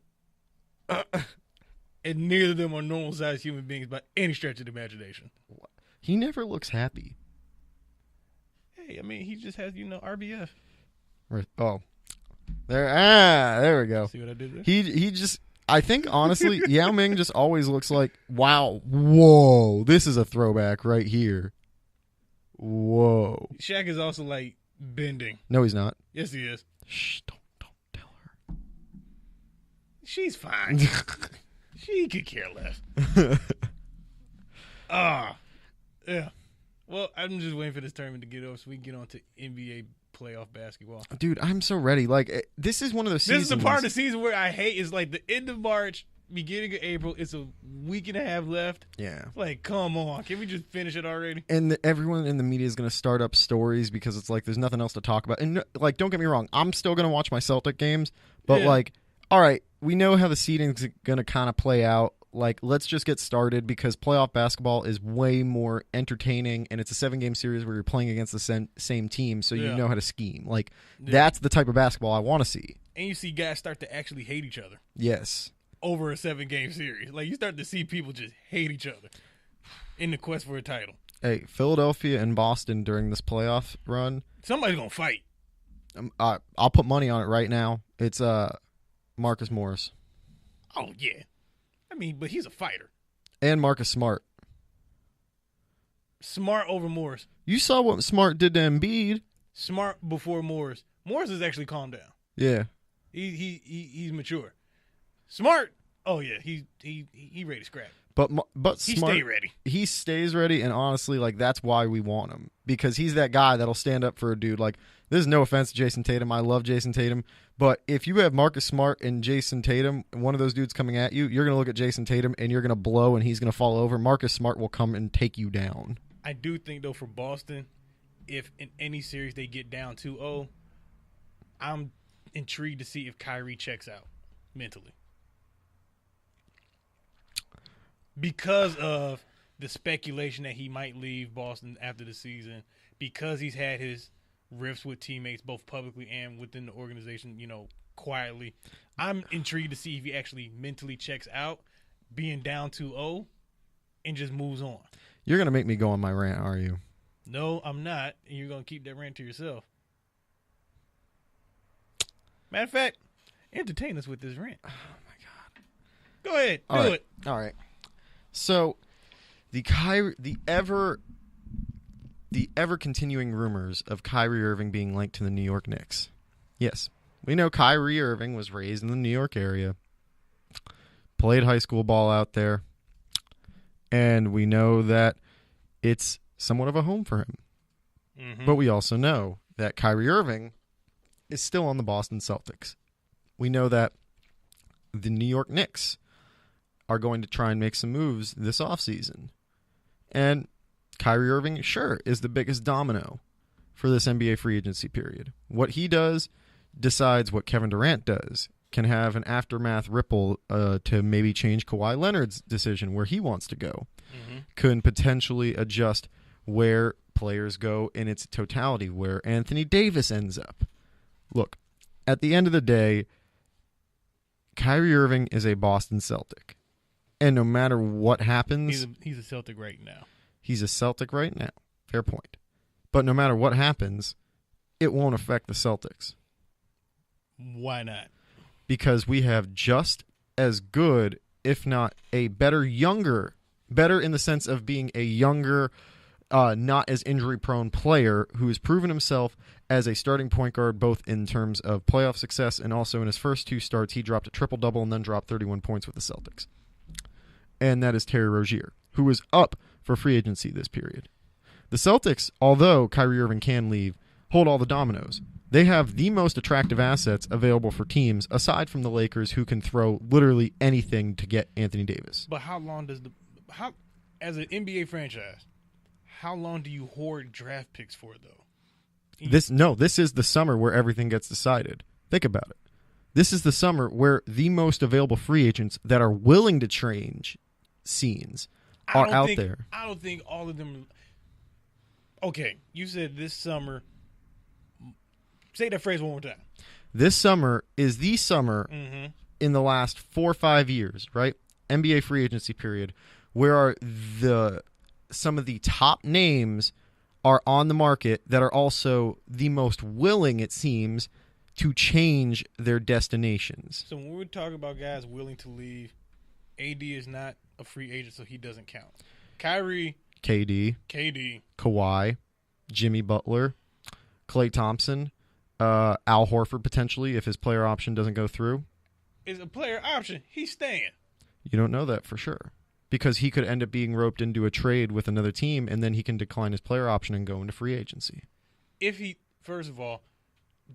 And neither of them are normal-sized human beings by any stretch of the imagination. He never looks happy. Hey, I mean, he just has, RBF. Oh. There we go. See what I did there? He just, I think, honestly, Yao Ming just always looks like, wow, whoa, this is a throwback right here. Whoa. Shaq is also like Bending. No, he's not. Yes, he is. Shh, don't tell her. She's fine. She could care less. Yeah. Well, I'm just waiting for this tournament to get over so we can get on to NBA playoff basketball. Dude, I'm so ready. Like, this is one of those seasons. This is the part of the season where I hate is like the end of March, beginning of April. It's a week and a half left. Yeah. Like, come on. Can we just finish it already? And everyone in the media is going to start up stories because it's like there's nothing else to talk about. And, like, don't get me wrong. I'm still going to watch my Celtic games. But, like, all right, we know how the seeding's going to kind of play out. Like, let's just get started because playoff basketball is way more entertaining, and it's a 7-game series where you're playing against the same team, so you know how to scheme. Like, that's the type of basketball I want to see. And you see guys start to actually hate each other. Yes. Over a 7-game series. Like, you start to see people just hate each other in the quest for a title. Hey, Philadelphia and Boston during this playoff run. Somebody's going to fight. I'll put money on it right now. It's Marcus Morris. Oh, yeah. I mean, but he's a fighter. And Marcus Smart. Smart over Morris. You saw what Smart did to Embiid. Smart before Morris. Morris has actually calmed down. Yeah. He's mature. Smart. Oh yeah, he ready to scrap. But he Smart, stay ready. He stays ready, and honestly, like that's why we want him because he's that guy that'll stand up for a dude. Like, there's no offense to Jason Tatum. I love Jason Tatum, but if you have Marcus Smart and Jason Tatum, one of those dudes coming at you, you're gonna look at Jason Tatum and you're gonna blow, and he's gonna fall over. Marcus Smart will come and take you down. I do think though for Boston, if in any series they get down 2-0, I'm intrigued to see if Kyrie checks out mentally. Because of the speculation that he might leave Boston after the season, because he's had his rifts with teammates both publicly and within the organization, quietly, I'm intrigued to see if he actually mentally checks out being down 2-0 and just moves on. You're going to make me go on my rant, are you? No, I'm not, and you're going to keep that rant to yourself. Matter of fact, entertain us with this rant. Oh, my God. Go ahead. Do it. All right. So, the ever continuing rumors of Kyrie Irving being linked to the New York Knicks. Yes, we know Kyrie Irving was raised in the New York area, played high school ball out there, and we know that it's somewhat of a home for him. Mm-hmm. But we also know that Kyrie Irving is still on the Boston Celtics. We know that the New York Knicks are going to try and make some moves this offseason. And Kyrie Irving, sure, is the biggest domino for this NBA free agency period. What he does decides what Kevin Durant does. Can have an aftermath ripple to maybe change Kawhi Leonard's decision where he wants to go. Mm-hmm. Could potentially adjust where players go in its totality, where Anthony Davis ends up. Look, at the end of the day, Kyrie Irving is a Boston Celtic. And no matter what happens... He's a Celtic right now. He's a Celtic right now. Fair point. But no matter what happens, it won't affect the Celtics. Why not? Because we have just as good, if not a better in the sense of being a younger, not as injury-prone player who has proven himself as a starting point guard both in terms of playoff success and also in his first 2 starts, he dropped a triple-double and then dropped 31 points with the Celtics. And that is Terry Rozier, who is up for free agency this period. The Celtics, although Kyrie Irving can leave, hold all the dominoes. They have the most attractive assets available for teams, aside from the Lakers, who can throw literally anything to get Anthony Davis. But how long does as an NBA franchise, how long do you hoard draft picks for, though? This is the summer where everything gets decided. Think about it. This is the summer where the most available free agents that are willing to change scenes are out there. I don't think all of them. Okay, you said this summer. Say that phrase one more time. This summer is the summer in the last 4 or 5 years, right? NBA free agency period, where some of the top names are on the market that are also the most willing, it seems, to change their destinations. So when we talk about guys willing to leave, AD is not a free agent, so he doesn't count. Kyrie, KD, Kawhi, Jimmy Butler, Klay Thompson, Al Horford potentially if his player option doesn't go through. Is a player option. He's staying. You don't know that for sure. Because he could end up being roped into a trade with another team, and then he can decline his player option and go into free agency. First of all,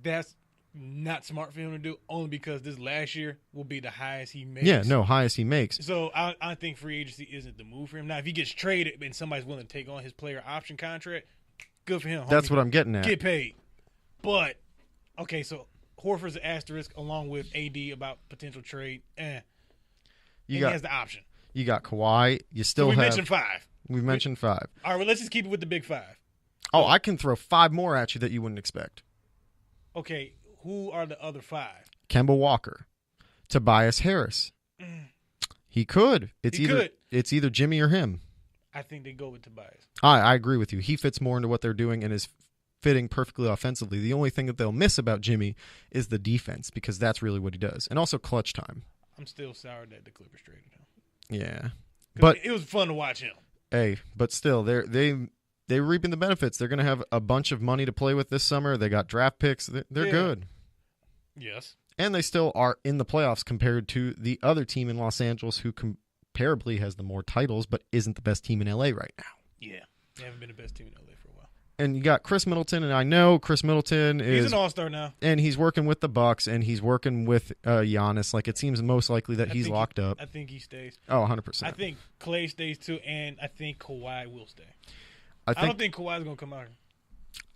that's not smart for him to do, only because this last year will be the highest he makes. Yeah, no, highest he makes. So I think free agency isn't the move for him. Now, if he gets traded and somebody's willing to take on his player option contract, good for him. That's what I'm getting at. Get paid. But, okay, so Horford's an asterisk along with AD about potential trade. He has the option. You got Kawhi. You still have. We mentioned 5. We've mentioned 5. All right, well, let's just keep it with the big 5. Oh, I can throw 5 more at you that you wouldn't expect. Okay, who are the other 5? Kemba Walker, Tobias Harris. He could. It's either Jimmy or him. I think they go with Tobias. I agree with you. He fits more into what they're doing and is fitting perfectly offensively. The only thing that they'll miss about Jimmy is the defense because that's really what he does. And also clutch time. I'm still sour that the Clippers traded him. Yeah. But it was fun to watch him. Hey, but still, they're reaping the benefits. They're going to have a bunch of money to play with this summer. They got draft picks. They're good. Yes. And they still are in the playoffs compared to the other team in Los Angeles who comparably has the more titles but isn't the best team in LA right now. Yeah. They haven't been the best team in LA for a while. And you got Chris Middleton, and I know Chris Middleton is... He's an all-star now. And he's working with the Bucks, and he's working with Giannis. Like, it seems most likely that he's locked up. I think he stays. Oh, 100%. I think Klay stays too, and I think Kawhi will stay. I don't think Kawhi's going to come out here.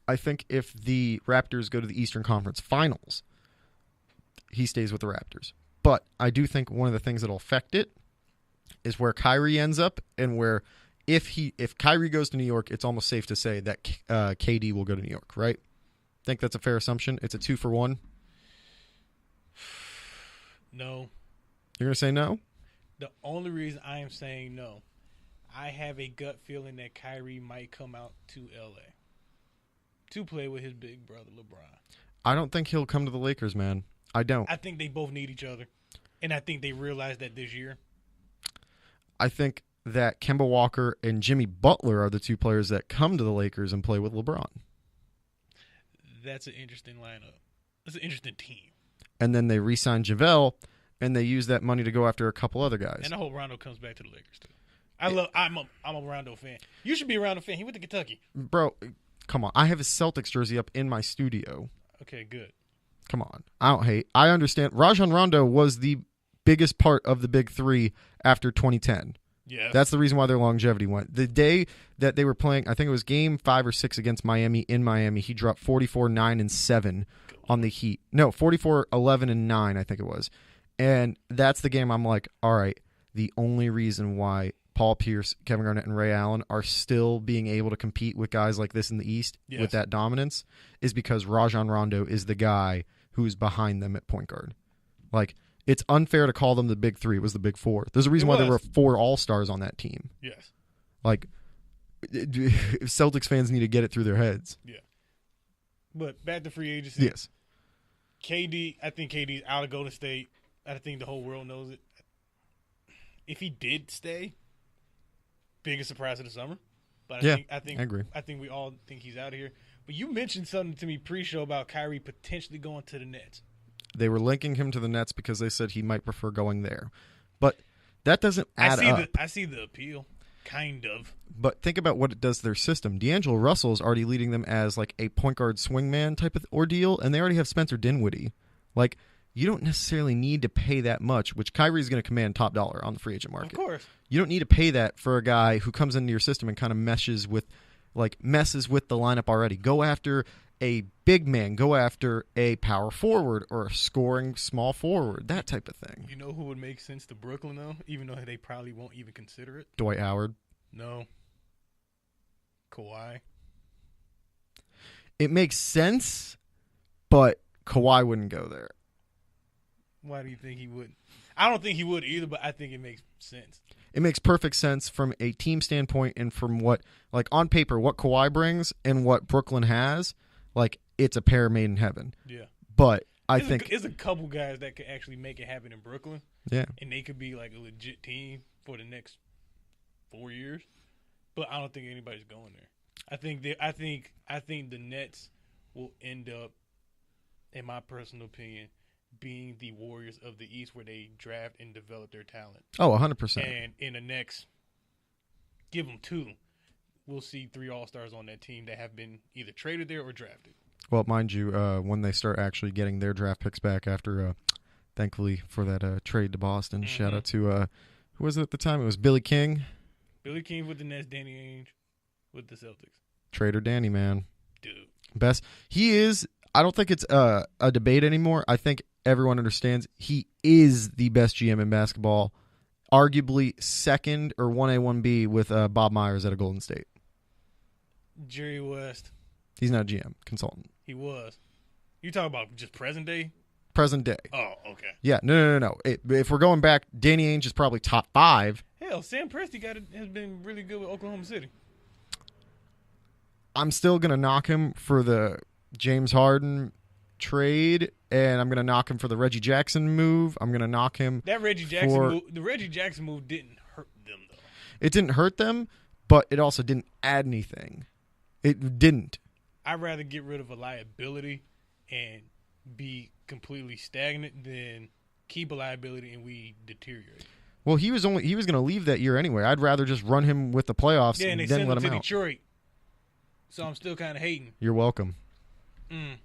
I think if the Raptors go to the Eastern Conference Finals, he stays with the Raptors. But I do think one of the things that will affect it is where Kyrie ends up and where if Kyrie goes to New York, it's almost safe to say that KD will go to New York, right? Think that's a fair assumption? It's a 2-for-1? No. You're going to say no? The only reason I am saying no, I have a gut feeling that Kyrie might come out to L.A. to play with his big brother LeBron. I don't think he'll come to the Lakers, man. I don't. I think they both need each other, and I think they realized that this year. I think that Kemba Walker and Jimmy Butler are the 2 players that come to the Lakers and play with LeBron. That's an interesting lineup. That's an interesting team. And then they re-sign JaVale, and they use that money to go after a couple other guys. And I hope Rondo comes back to the Lakers too. I'm a Rondo fan. You should be a Rondo fan. He went to Kentucky. Bro, come on. I have a Celtics jersey up in my studio. Okay, good. Come on. I don't hate. I understand. Rajon Rondo was the biggest part of the big 3 after 2010. Yeah. That's the reason why their longevity went. The day that they were playing, I think it was game 5 or 6 against Miami in Miami, he dropped 44, 9, and 7 on the Heat. No, 44, 11, and 9, I think it was. And that's the game I'm like, all right, the only reason why Paul Pierce, Kevin Garnett, and Ray Allen are still being able to compete with guys like this in the East with that dominance is because Rajon Rondo is the guy who's behind them at point guard. Like, it's unfair to call them the big 3. It was the big 4. There's a reason why there were 4 All-Stars on that team. Yes. Like, Celtics fans need to get it through their heads. Yeah. But back to free agency. Yes. KD, I think KD's out of Golden State. I think the whole world knows it. If he did stay, biggest surprise of the summer. But I agree. I think we all think he's out of here. But you mentioned something to me pre-show about Kyrie potentially going to the Nets. They were linking him to the Nets because they said he might prefer going there. But that doesn't add up. I see the appeal, kind of. But think about what it does to their system. D'Angelo Russell is already leading them as like a point guard swingman type of ordeal, and they already have Spencer Dinwiddie. Like, you don't necessarily need to pay that much, which Kyrie is going to command top dollar on the free agent market. Of course. You don't need to pay that for a guy who comes into your system and kind of messes with the lineup already. Go after a big man, go after a power forward or a scoring small forward, that type of thing. You know who would make sense to Brooklyn, though, even though they probably won't even consider it? Dwight Howard. No. Kawhi. It makes sense, but Kawhi wouldn't go there. Why do you think he would? I don't think he would either, but I think it makes sense. It makes perfect sense from a team standpoint and from what, like, on paper, what Kawhi brings and what Brooklyn has. Like, it's a pair made in heaven. Yeah. But I think there's a couple guys that could actually make it happen in Brooklyn. Yeah. And they could be like a legit team for the next 4 years. But I don't think anybody's going there. I think the Nets will end up, in my personal opinion, being the Warriors of the East, where they draft and develop their talent. Oh, 100%. And in the next, give them 2, we'll see 3 All-Stars on that team that have been either traded there or drafted. Well, mind you, when they start actually getting their draft picks back after, thankfully for that trade to Boston, shout out to, who was it at the time? It was Billy King. Billy King with the Nets, Danny Ainge with the Celtics. Trader Danny, man. Dude. Best. He is, I don't think it's a debate anymore. I think everyone understands he is the best GM in basketball, arguably second or 1A, 1B with Bob Myers at a Golden State. Jerry West. He's not a GM, consultant. He was. You talk about just present day? Present day. Oh, okay. Yeah, no. If we're going back, Danny Ainge is probably top 5. Hell, Sam Presti has been really good with Oklahoma City. I'm still going to knock him for the James Harden trade, and I'm going to knock him for the Reggie Jackson move. I'm going to knock him the Reggie Jackson move didn't hurt them, though. It didn't hurt them, but it also didn't add anything. It didn't. I'd rather get rid of a liability and be completely stagnant than keep a liability and we deteriorate. Well, he was going to leave that year anyway. I'd rather just run him with the playoffs and then send let him him to out. Detroit. So I'm still kind of hating. You're welcome. Mm.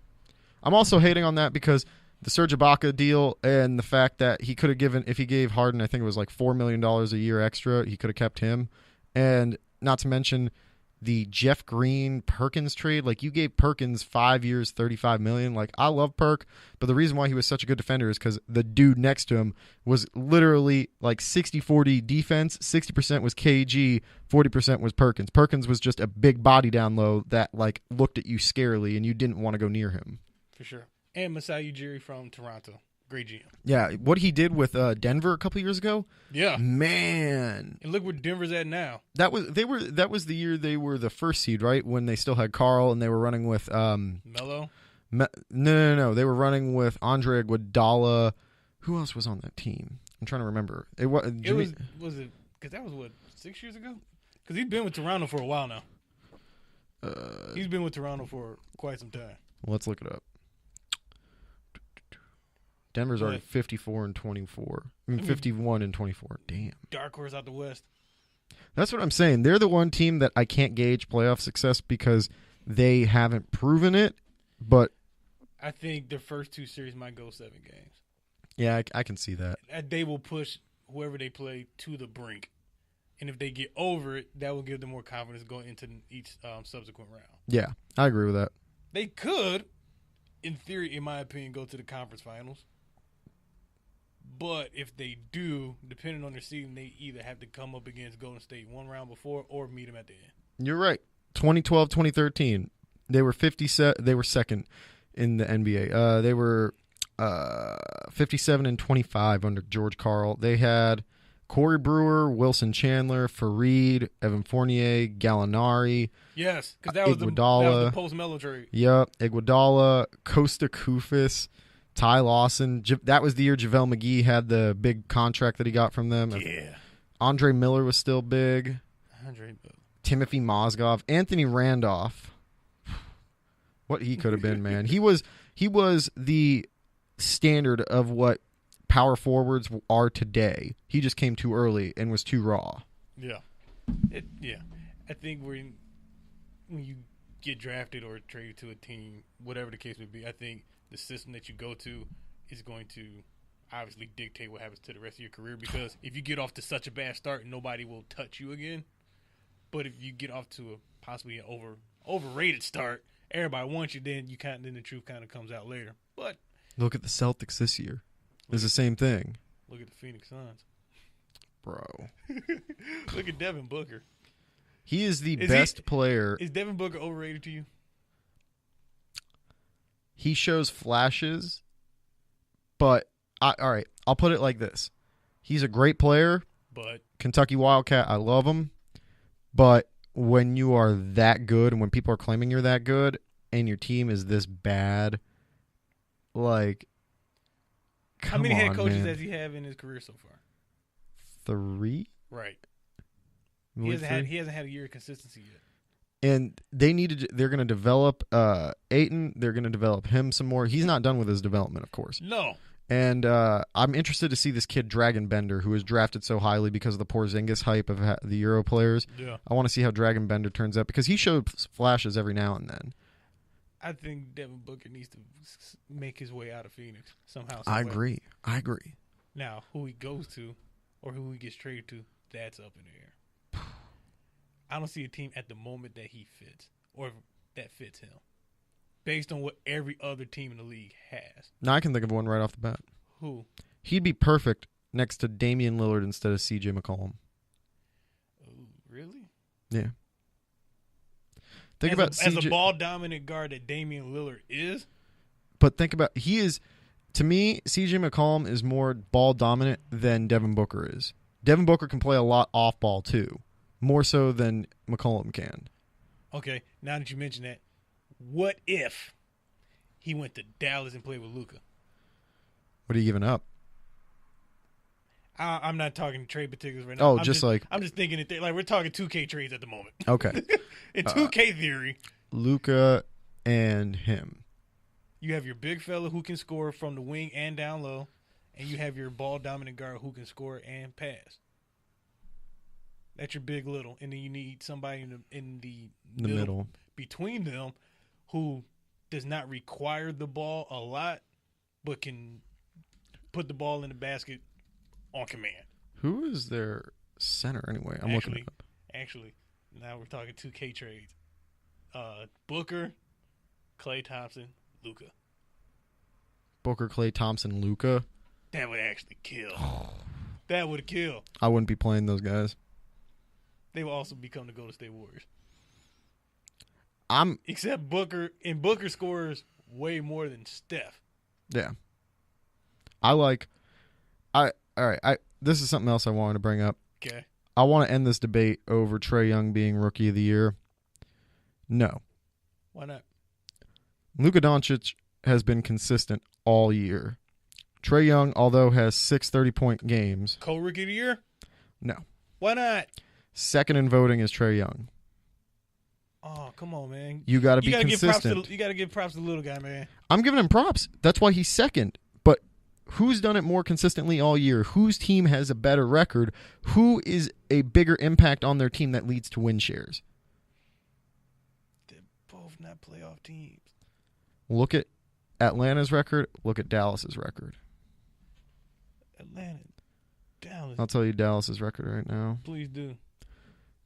I'm also hating on that because the Serge Ibaka deal and the fact that he could have given, if he gave Harden, I think it was like $4 million a year extra, he could have kept him. And not to mention the Jeff Green Perkins trade. Like, you gave Perkins 5 years, $35 million. Like, I love Perk, but the reason why he was such a good defender is because the dude next to him was literally like 60-40 defense. 60% was KG, 40% was Perkins. Perkins was just a big body down low that like looked at you scarily and you didn't want to go near him. For sure. And Masai Ujiri from Toronto. Great GM. Yeah, what he did with Denver a couple years ago. Yeah. Man. And look where Denver's at now. That was the year they were the first seed, right? When they still had Carl and they were running with Melo? No. They were running with Andre Iguodala. Who else was on that team? I'm trying to remember. Was it because that was what, 6 years ago? Because he's been with Toronto for a while now. He's been with Toronto for quite some time. Let's look it up. Denver's already 54-24. I mean, 51-24. Damn. Dark horse out the West. That's what I'm saying. They're the one team that I can't gauge playoff success because they haven't proven it. But I think their first 2 series might go 7 games. Yeah, I can see that. They will push whoever they play to the brink. And if they get over it, that will give them more confidence going into each subsequent round. Yeah, I agree with that. They could, in theory, in my opinion, go to the conference finals. But if they do, depending on their season, they either have to come up against Golden State one round before or meet them at the end. You're right. 2012, 2013, they were They were second in the NBA. They were 57-25 under George Karl. They had Corey Brewer, Wilson Chandler, Fareed, Evan Fournier, Gallinari. Yes, because that was the post-Melo trade. Yep, Iguodala, Costa Koufis, Ty Lawson. That was the year JaVale McGee had the big contract that he got from them. Yeah. Andre Miller was still big. Andre Miller. Timothy Mozgov. Anthony Randolph. What he could have been, man. He was the standard of what power forwards are today. He just came too early and was too raw. Yeah. I think when you get drafted or traded to a team, whatever the case may be, I think the system that you go to is going to obviously dictate what happens to the rest of your career, because if you get off to such a bad start, nobody will touch you again. But if you get off to a possibly an overrated start, everybody wants you, then the truth kind of comes out later. But look at the Celtics this year. It's the same thing. Look at the Phoenix Suns. Bro. Look at Devin Booker. He is the best player. Is Devin Booker overrated to you? He shows flashes, but all right, I'll put it like this. He's a great player. But Kentucky Wildcat, I love him. But when you are that good and when people are claiming you're that good and your team is this bad, like, how many head coaches does he have in his career so far? 3? Right. He hasn't had a year of consistency yet. And they're going to develop Ayton. They're going to develop him some more. He's not done with his development, of course. No. And I'm interested to see this kid, Dragon Bender, who was drafted so highly because of the Porzingis hype of the Euro players. Yeah. I want to see how Dragon Bender turns out because he showed flashes every now and then. I think Devin Booker needs to make his way out of Phoenix somehow. I agree. Now, who he goes to or who he gets traded to, that's up in the air. I don't see a team at the moment that he fits or that fits him based on what every other team in the league has. Now I can think of one right off the bat. Who? He'd be perfect next to Damian Lillard instead of C.J. McCollum. Ooh, really? Yeah. Think about as a ball-dominant guard that Damian Lillard is. But think about to me, C.J. McCollum is more ball-dominant than Devin Booker is. Devin Booker can play a lot off-ball, too. More so than McCollum can. Okay, now that you mention that, what if he went to Dallas and played with Luka? What are you giving up? I'm not talking trade particulars right now. Oh, I'm just thinking that we're talking 2K trades at the moment. Okay. In 2K theory, Luka and him. You have your big fella who can score from the wing and down low, and you have your ball dominant guard who can score and pass. That's your big little, and then you need somebody in the middle between them who does not require the ball a lot, but can put the ball in the basket on command. Who is their center anyway? I'm looking it up. Actually, now we're talking 2K trades. Booker, Klay Thompson, Luka. Booker, Klay Thompson, Luka. That would actually kill. That would kill. I wouldn't be playing those guys. They will also become the Golden State Warriors. Except Booker, and Booker scores way more than Steph. Yeah. This is something else I wanted to bring up. Okay. I want to end this debate over Trae Young being Rookie of the Year. No. Why not? Luka Doncic has been consistent all year. Trae Young, although has 6 30-point games. Co-Rookie of the Year? No. Why not? Second in voting is Trae Young. Oh, come on, man. You got to be consistent. You got to give props to the little guy, man. I'm giving him props. That's why he's second. But who's done it more consistently all year? Whose team has a better record? Who is a bigger impact on their team that leads to win shares? They're both not playoff teams. Look at Atlanta's record. Look at Dallas's record. Atlanta. Dallas. I'll tell you Dallas's record right now. Please do.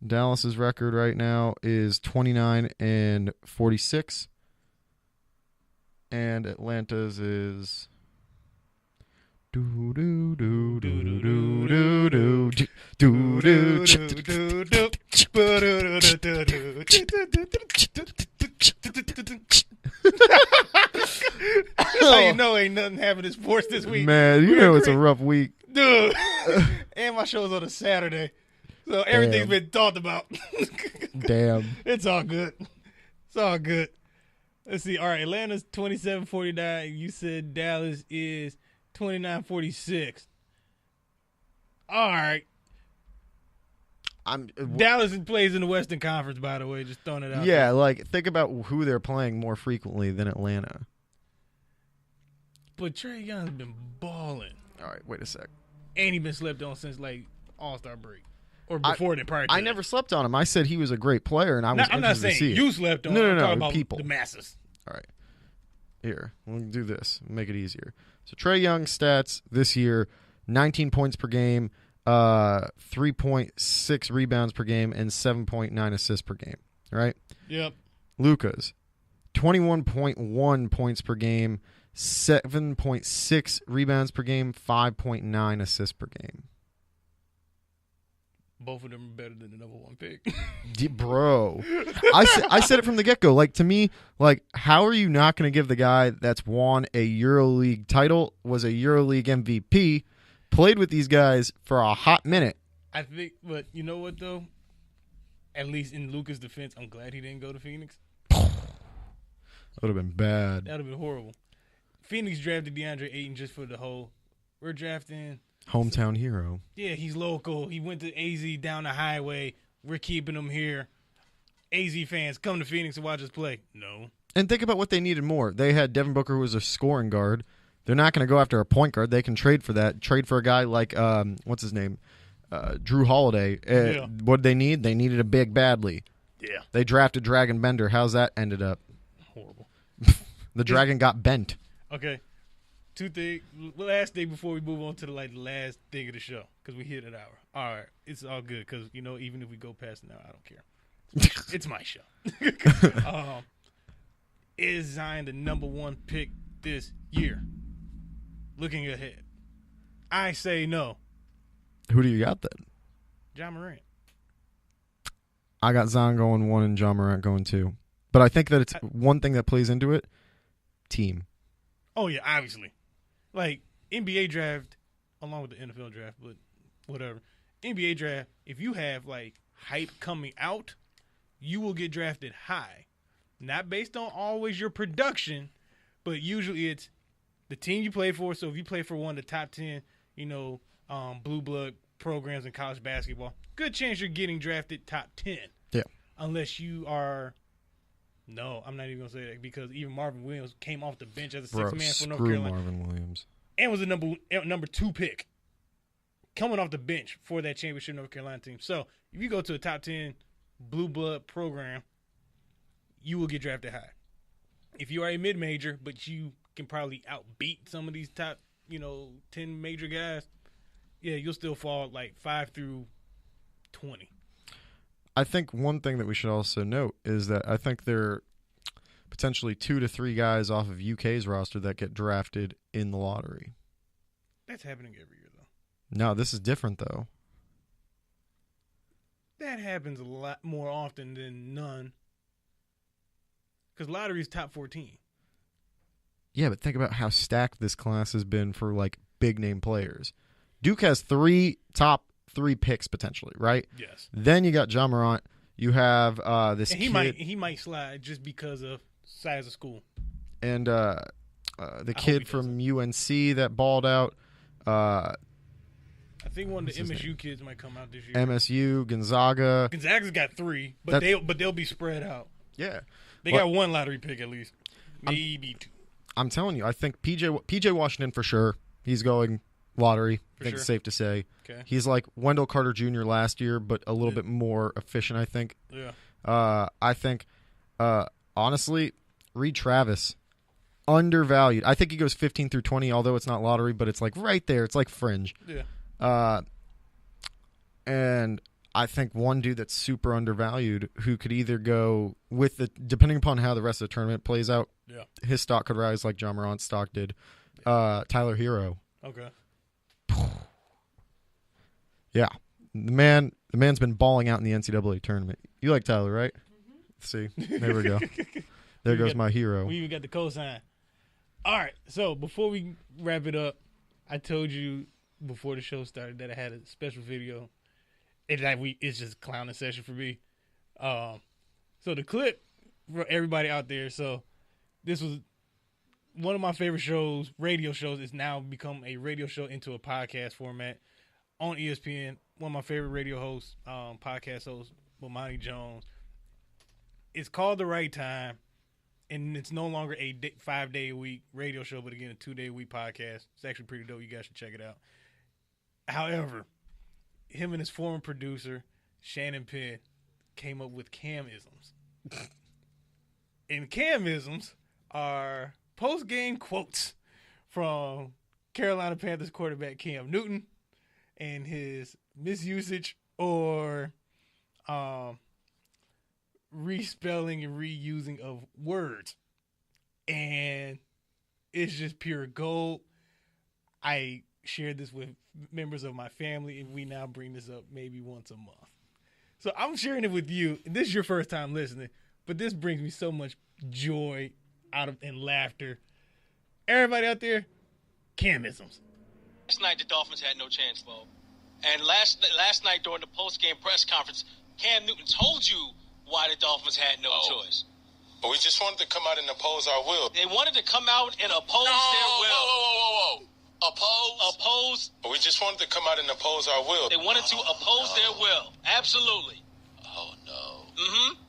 Dallas's record right now is 29-46. And Atlanta's is How you know ain't nothing happening in sports this week. Man, you know it's a rough week. Dude. And my show's on a Saturday. So everything's been talked about. Damn. It's all good. It's all good. Let's see. All right, Atlanta's 27-49. You said Dallas is 29-46. All right. Dallas plays in the Western Conference, by the way. Just throwing it out. Yeah, there. like think about who they're playing more frequently than Atlanta. But Trae Young's been balling. All right, wait a sec. And he's been slept on since like All-Star break. Or before that, prior to I never slept on him. I said he was a great player, and I'm not saying to see you it. slept on him. No, I'm talking about people. the masses. All right. Here, we'll do this. Make it easier. So Trae Young's stats this year, 19 points per game, 3.6 rebounds per game, and 7.9 assists per game. All right? Yep. Luka's, 21.1 points per game, 7.6 rebounds per game, 5.9 assists per game. Both of them are better than the number one pick. Bro, I said it from the get-go. Like, to me, like, how are you not going to give the guy that's won a EuroLeague title, was a EuroLeague MVP, played with these guys for a hot minute? I think, but you know what, though? At least in Luka's defense, I'm glad he didn't go to Phoenix. That would have been bad. That would have been horrible. Phoenix drafted DeAndre Ayton just for the whole, we're drafting. Hometown hero. Yeah, he's local. He went to AZ down the highway. We're keeping him here. AZ fans, come to Phoenix and watch us play. No. And think about what they needed more. They had Devin Booker, who was a scoring guard. They're not going to go after a point guard. They can trade for that. Trade for a guy like, what's his name? Drew Holiday. What did they need? They needed a big badly. Yeah. They drafted Dragon Bender. How's that ended up? Horrible. The Dragon got bent. Okay. Two things. Last thing before we move on to the last thing of the show, because we hit an hour. All right. It's all good because, even if we go past an hour, I don't care. It's my show. Is Zion the number one pick this year? Looking ahead. I say no. Who do you got then? Ja Morant. I got Zion going 1 and Ja Morant going 2. But I think that it's one thing that plays into it, team. Oh, yeah, obviously. Like, NBA draft, along with the NFL draft, but whatever. NBA draft, if you have, hype coming out, you will get drafted high. Not based on always your production, but usually it's the team you play for. So if you play for one of the top 10, blue blood programs in college basketball, good chance you're getting drafted top 10. Yeah. Unless you are – no, I'm not even going to say that because even Marvin Williams came off the bench as a sixth man for North Carolina. Marvin Williams. And was a number 2 pick coming off the bench for that championship North Carolina team. So if you go to a top 10 blue blood program, you will get drafted high. If you are a mid-major, but you can probably outbeat some of these top, 10 major guys, yeah, you'll still fall 5 through 20. I think one thing that we should also note is that I think there are potentially 2 to 3 guys off of UK's roster that get drafted in the lottery. That's happening every year, though. No, this is different, though. That happens a lot more often than none. Because lottery is top 14. Yeah, but think about how stacked this class has been for, big name players. Duke has 3 top 3 picks potentially, right? Yes. Then you got Ja Morant. You have this and he might slide just because of size of school. And the kid from UNC that balled out. I think one of the MSU kids might come out this year. MSU, Gonzaga. Gonzaga's got 3, but they'll be spread out. Yeah. They got 1 lottery pick at least. Maybe 2. I'm telling you, I think PJ Washington for sure. He's going lottery. I think it's safe to say. Okay. He's like Wendell Carter Jr. last year, but a little bit more efficient, I think. Yeah. I think, honestly, Reed Travis, undervalued. I think he goes 15 through 20, although it's not lottery, but it's right there. It's fringe. Yeah. And I think one dude that's super undervalued who could either go with depending upon how the rest of the tournament plays out, his stock could rise like Ja Morant's stock did. Tyler Hero. Okay. Yeah. The man's been balling out in the NCAA tournament. You like Tyler, right? Mm-hmm. See, there we go. There goes my hero. We even got the cosign. All right, so before we wrap it up, I told you before the show started that I had a special video. It's just a clowning session for me. So the clip for everybody out there. So this was one of my favorite shows, radio shows. It's now become a radio show into a podcast format on ESPN. One of my favorite radio hosts, podcast hosts, Bomani Jones. It's called The Right Time, and it's no longer a 5-day-a-week radio show, but again, a 2-day-a-week podcast. It's actually pretty dope. You guys should check it out. However, him and his former producer, Shannon Penn, came up with Cam-isms. And Cam-isms are post-game quotes from Carolina Panthers quarterback Cam Newton and his misusage or respelling and reusing of words. And it's just pure gold. I shared this with members of my family, and we now bring this up maybe once a month. So I'm sharing it with you, and this is your first time listening, but this brings me so much joy and laughter. Everybody out there, Cam-isms. Last night, the Dolphins had no chance, Bo. And last night during the post-game press conference, Cam Newton told you why the Dolphins had no choice. But we just wanted to come out and oppose our will. They wanted to come out and oppose their will. Whoa. Oppose? But we just wanted to come out and oppose our will. They wanted to oppose their will. Absolutely. Oh, no. Mm-hmm.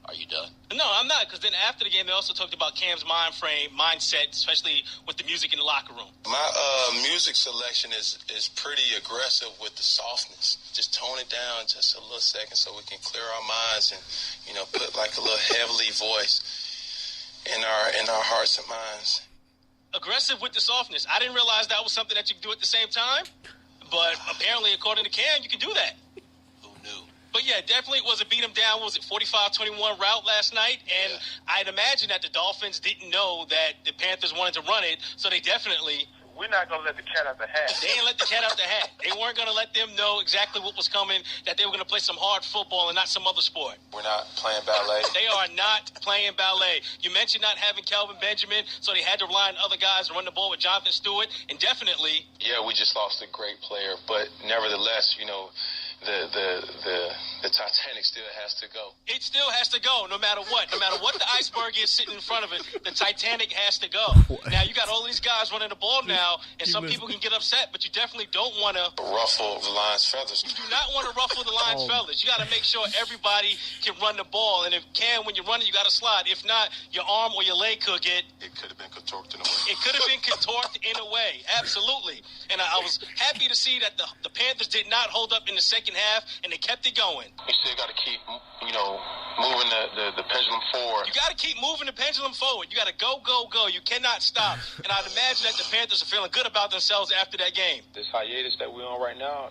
Are you done? No, I'm not, because then after the game, they also talked about Cam's mindset, especially with the music in the locker room. My music selection is pretty aggressive with the softness. Just tone it down just a little second so we can clear our minds and, put like a little heavenly voice in our hearts and minds. Aggressive with the softness. I didn't realize that was something that you could do at the same time, but apparently, according to Cam, you can do that. Who knew? But yeah, definitely was a beat him down. Was it 45-21 route last night? And yeah. I'd imagine that the Dolphins didn't know that the Panthers wanted to run it, so they definitely... We're not going to let the cat out the hat. They didn't let the cat out the hat. They weren't going to let them know exactly what was coming, that they were going to play some hard football and not some other sport. We're not playing ballet. They are not playing ballet. You mentioned not having Kelvin Benjamin, so they had to rely on other guys to run the ball with Jonathan Stewart, and definitely... Yeah, we just lost a great player, but nevertheless, the Titanic still has to go. It still has to go, no matter what. No matter what the iceberg is sitting in front of it, the Titanic has to go. Now, you got all these guys running the ball now, and some people can get upset, but you definitely don't want to ruffle the Lions' feathers. You do not want to ruffle the Lions' feathers. You got to make sure everybody can run the ball, and if when you run it, you got to slide. If not, your arm or your leg could get... It could have been contorted in a way. It could have been contorted in a way, absolutely. And I was happy to see that the Panthers did not hold up in the second half, and they kept it going. We still got to keep, moving the pendulum forward. You got to keep moving the pendulum forward. You got to go, go, go. You cannot stop. And I'd imagine that the Panthers are feeling good about themselves after that game. This hiatus that we're on right now,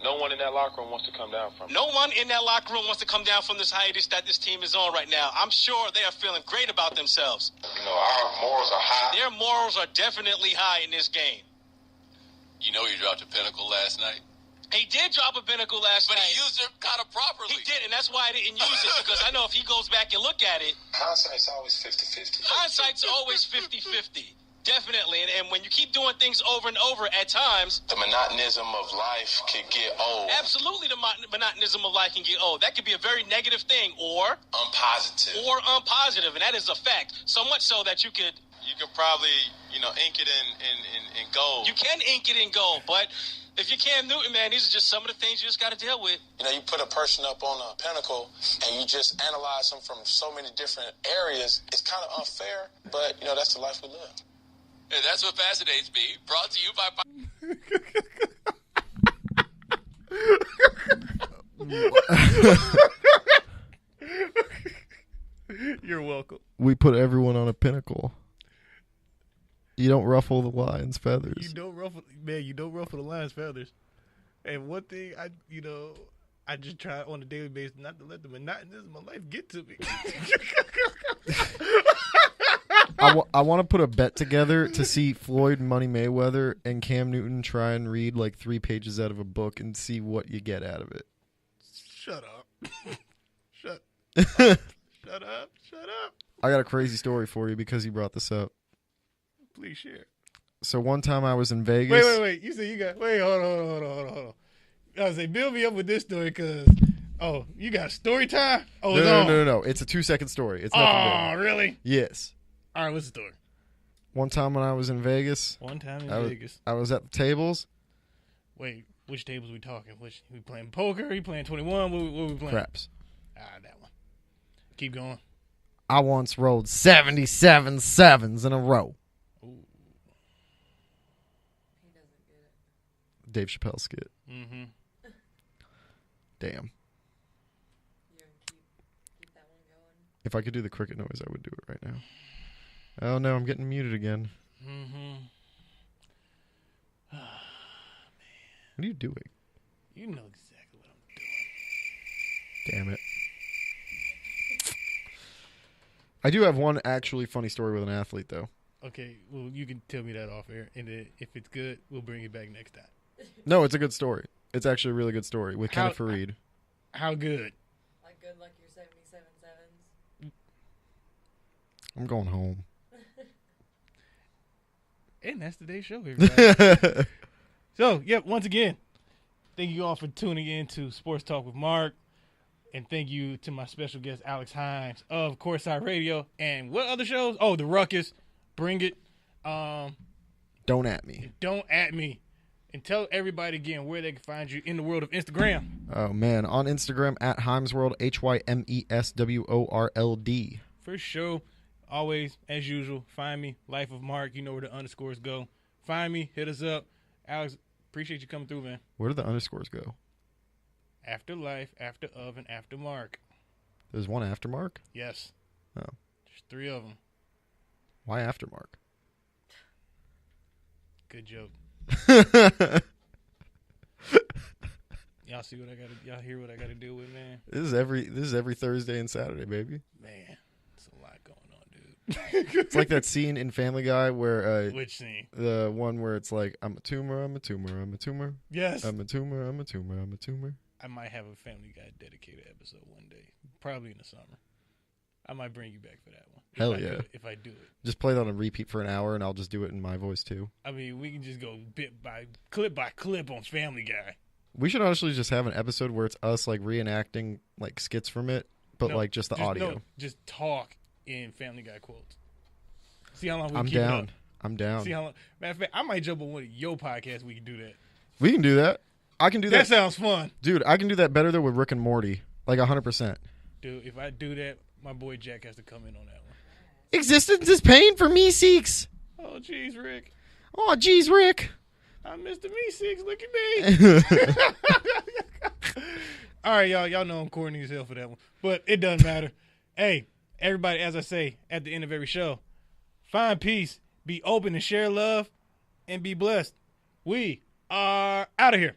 no one in that locker room wants to come down from it. No one in that locker room wants to come down from this hiatus that this team is on right now. I'm sure they are feeling great about themselves. Our morals are high. Their morals are definitely high in this game. You dropped a pinnacle last night. He did drop a pinnacle last night. But he used it kind of properly. He did, and that's why I didn't use it, because I know if he goes back and look at it... Hindsight's always 50-50. Hindsight's always 50-50. Definitely, and when you keep doing things over and over at times... The monotonism of life can get old. Absolutely, the monotonism of life can get old. That could be a very negative thing, or... Unpositive. And that is a fact. So much so that you could... You could probably, ink it in gold. You can ink it in gold, but... If you're Cam Newton, man, these are just some of the things you just got to deal with. You put a person up on a pinnacle and you just analyze them from so many different areas. It's kind of unfair, but, that's the life we live. And that's what fascinates me. Brought to you by... You're welcome. We put everyone on a pinnacle. You don't ruffle the lion's feathers. You don't ruffle the lion's feathers. And one thing I just try on a daily basis not to let the monotonism of life get to me. I want to put a bet together to see Floyd Money Mayweather and Cam Newton try and read like 3 pages out of a book and see what you get out of it. Shut up. Shut up. I got a crazy story for you because you brought this up. Please share. So one time I was in Vegas. Wait. You said you got... Wait, hold on. I was like, build me up with this story because... Oh, you got story time? Oh, No. It's a 2-second story. It's nothing big. Oh, really? Yes. All right, what's the story? One time when I was in Vegas. Vegas. I was at the tables. Wait, which tables we talking? We playing poker? We playing 21? What we playing? Craps. That one. Keep going. I once rolled 77 sevens in a row. Ooh. He doesn't get it. Dave Chappelle skit. Mm-hmm. Damn. You keep that one going. If I could do the cricket noise, I would do it right now. Oh, no, I'm getting muted again. Mm-hmm. Man. What are you doing? You know exactly what I'm doing. Damn it. I do have one actually funny story with an athlete, though. Okay, well, you can tell me that off air, and then if it's good, we'll bring it back next time. No, it's a good story. It's actually a really good story with Kenneth Fareed. How good? Like good, like your 77 sevens. I'm going home. And that's today's show, everybody. So, once again, thank you all for tuning in to Sports Talk with Mark. And thank you to my special guest, Alex Hymes of Courtside Radio. And what other shows? Oh, The Ruckus. Bring it. Don't at me. Don't at me. And tell everybody again where they can find you in the world of Instagram. Oh, man. On Instagram, at Hymesworld, HYMESWORLD. For sure. Always, as usual, find me, Life of Mark. You know where the underscores go. Find me, hit us up. Alex, appreciate you coming through, man. Where do the underscores go? After Life, after Of, and after Mark. There's one after Mark? Yes. Oh. There's 3 of them. Why after Mark? Good joke. Y'all see what I got to, y'all hear what I got to deal with, man? This is every Thursday and Saturday, baby. Man, it's a lot going on, dude. It's like that scene in Family Guy where Which scene? the one where it's like, I'm a tumor, I'm a tumor, I'm a tumor. Yes. I'm a tumor, I'm a tumor, I'm a tumor. I might have a Family Guy dedicated episode one day, probably in the summer. I might bring you back for that one. Hell yeah. If I do it. Just play it on a repeat for an hour and I'll just do it in my voice too. I mean, we can just go by clip on Family Guy. We should honestly just have an episode where it's us like reenacting like skits from it, but No, like just the audio. No, just talk in Family Guy quotes. See how long we can I'm keep it down. up. I'm down. See how long. Matter of fact, I might jump on one of your podcasts. We can do that. We can do that. I can do That that. sounds fun, Dude, I can do that better though with Rick and Morty. Like 100%. dude. If I do that, my boy Jack has to come in on that one. Existence is pain for me, Seeks. Oh, jeez, Rick. Oh, geez, Rick. I'm Mr. Me6. Look at me. All right, y'all. Y'all know I'm corny as hell for that one, but it doesn't matter. Hey, everybody, as I say at the end of every show, find peace, be open and share love, and be blessed. We are out of here.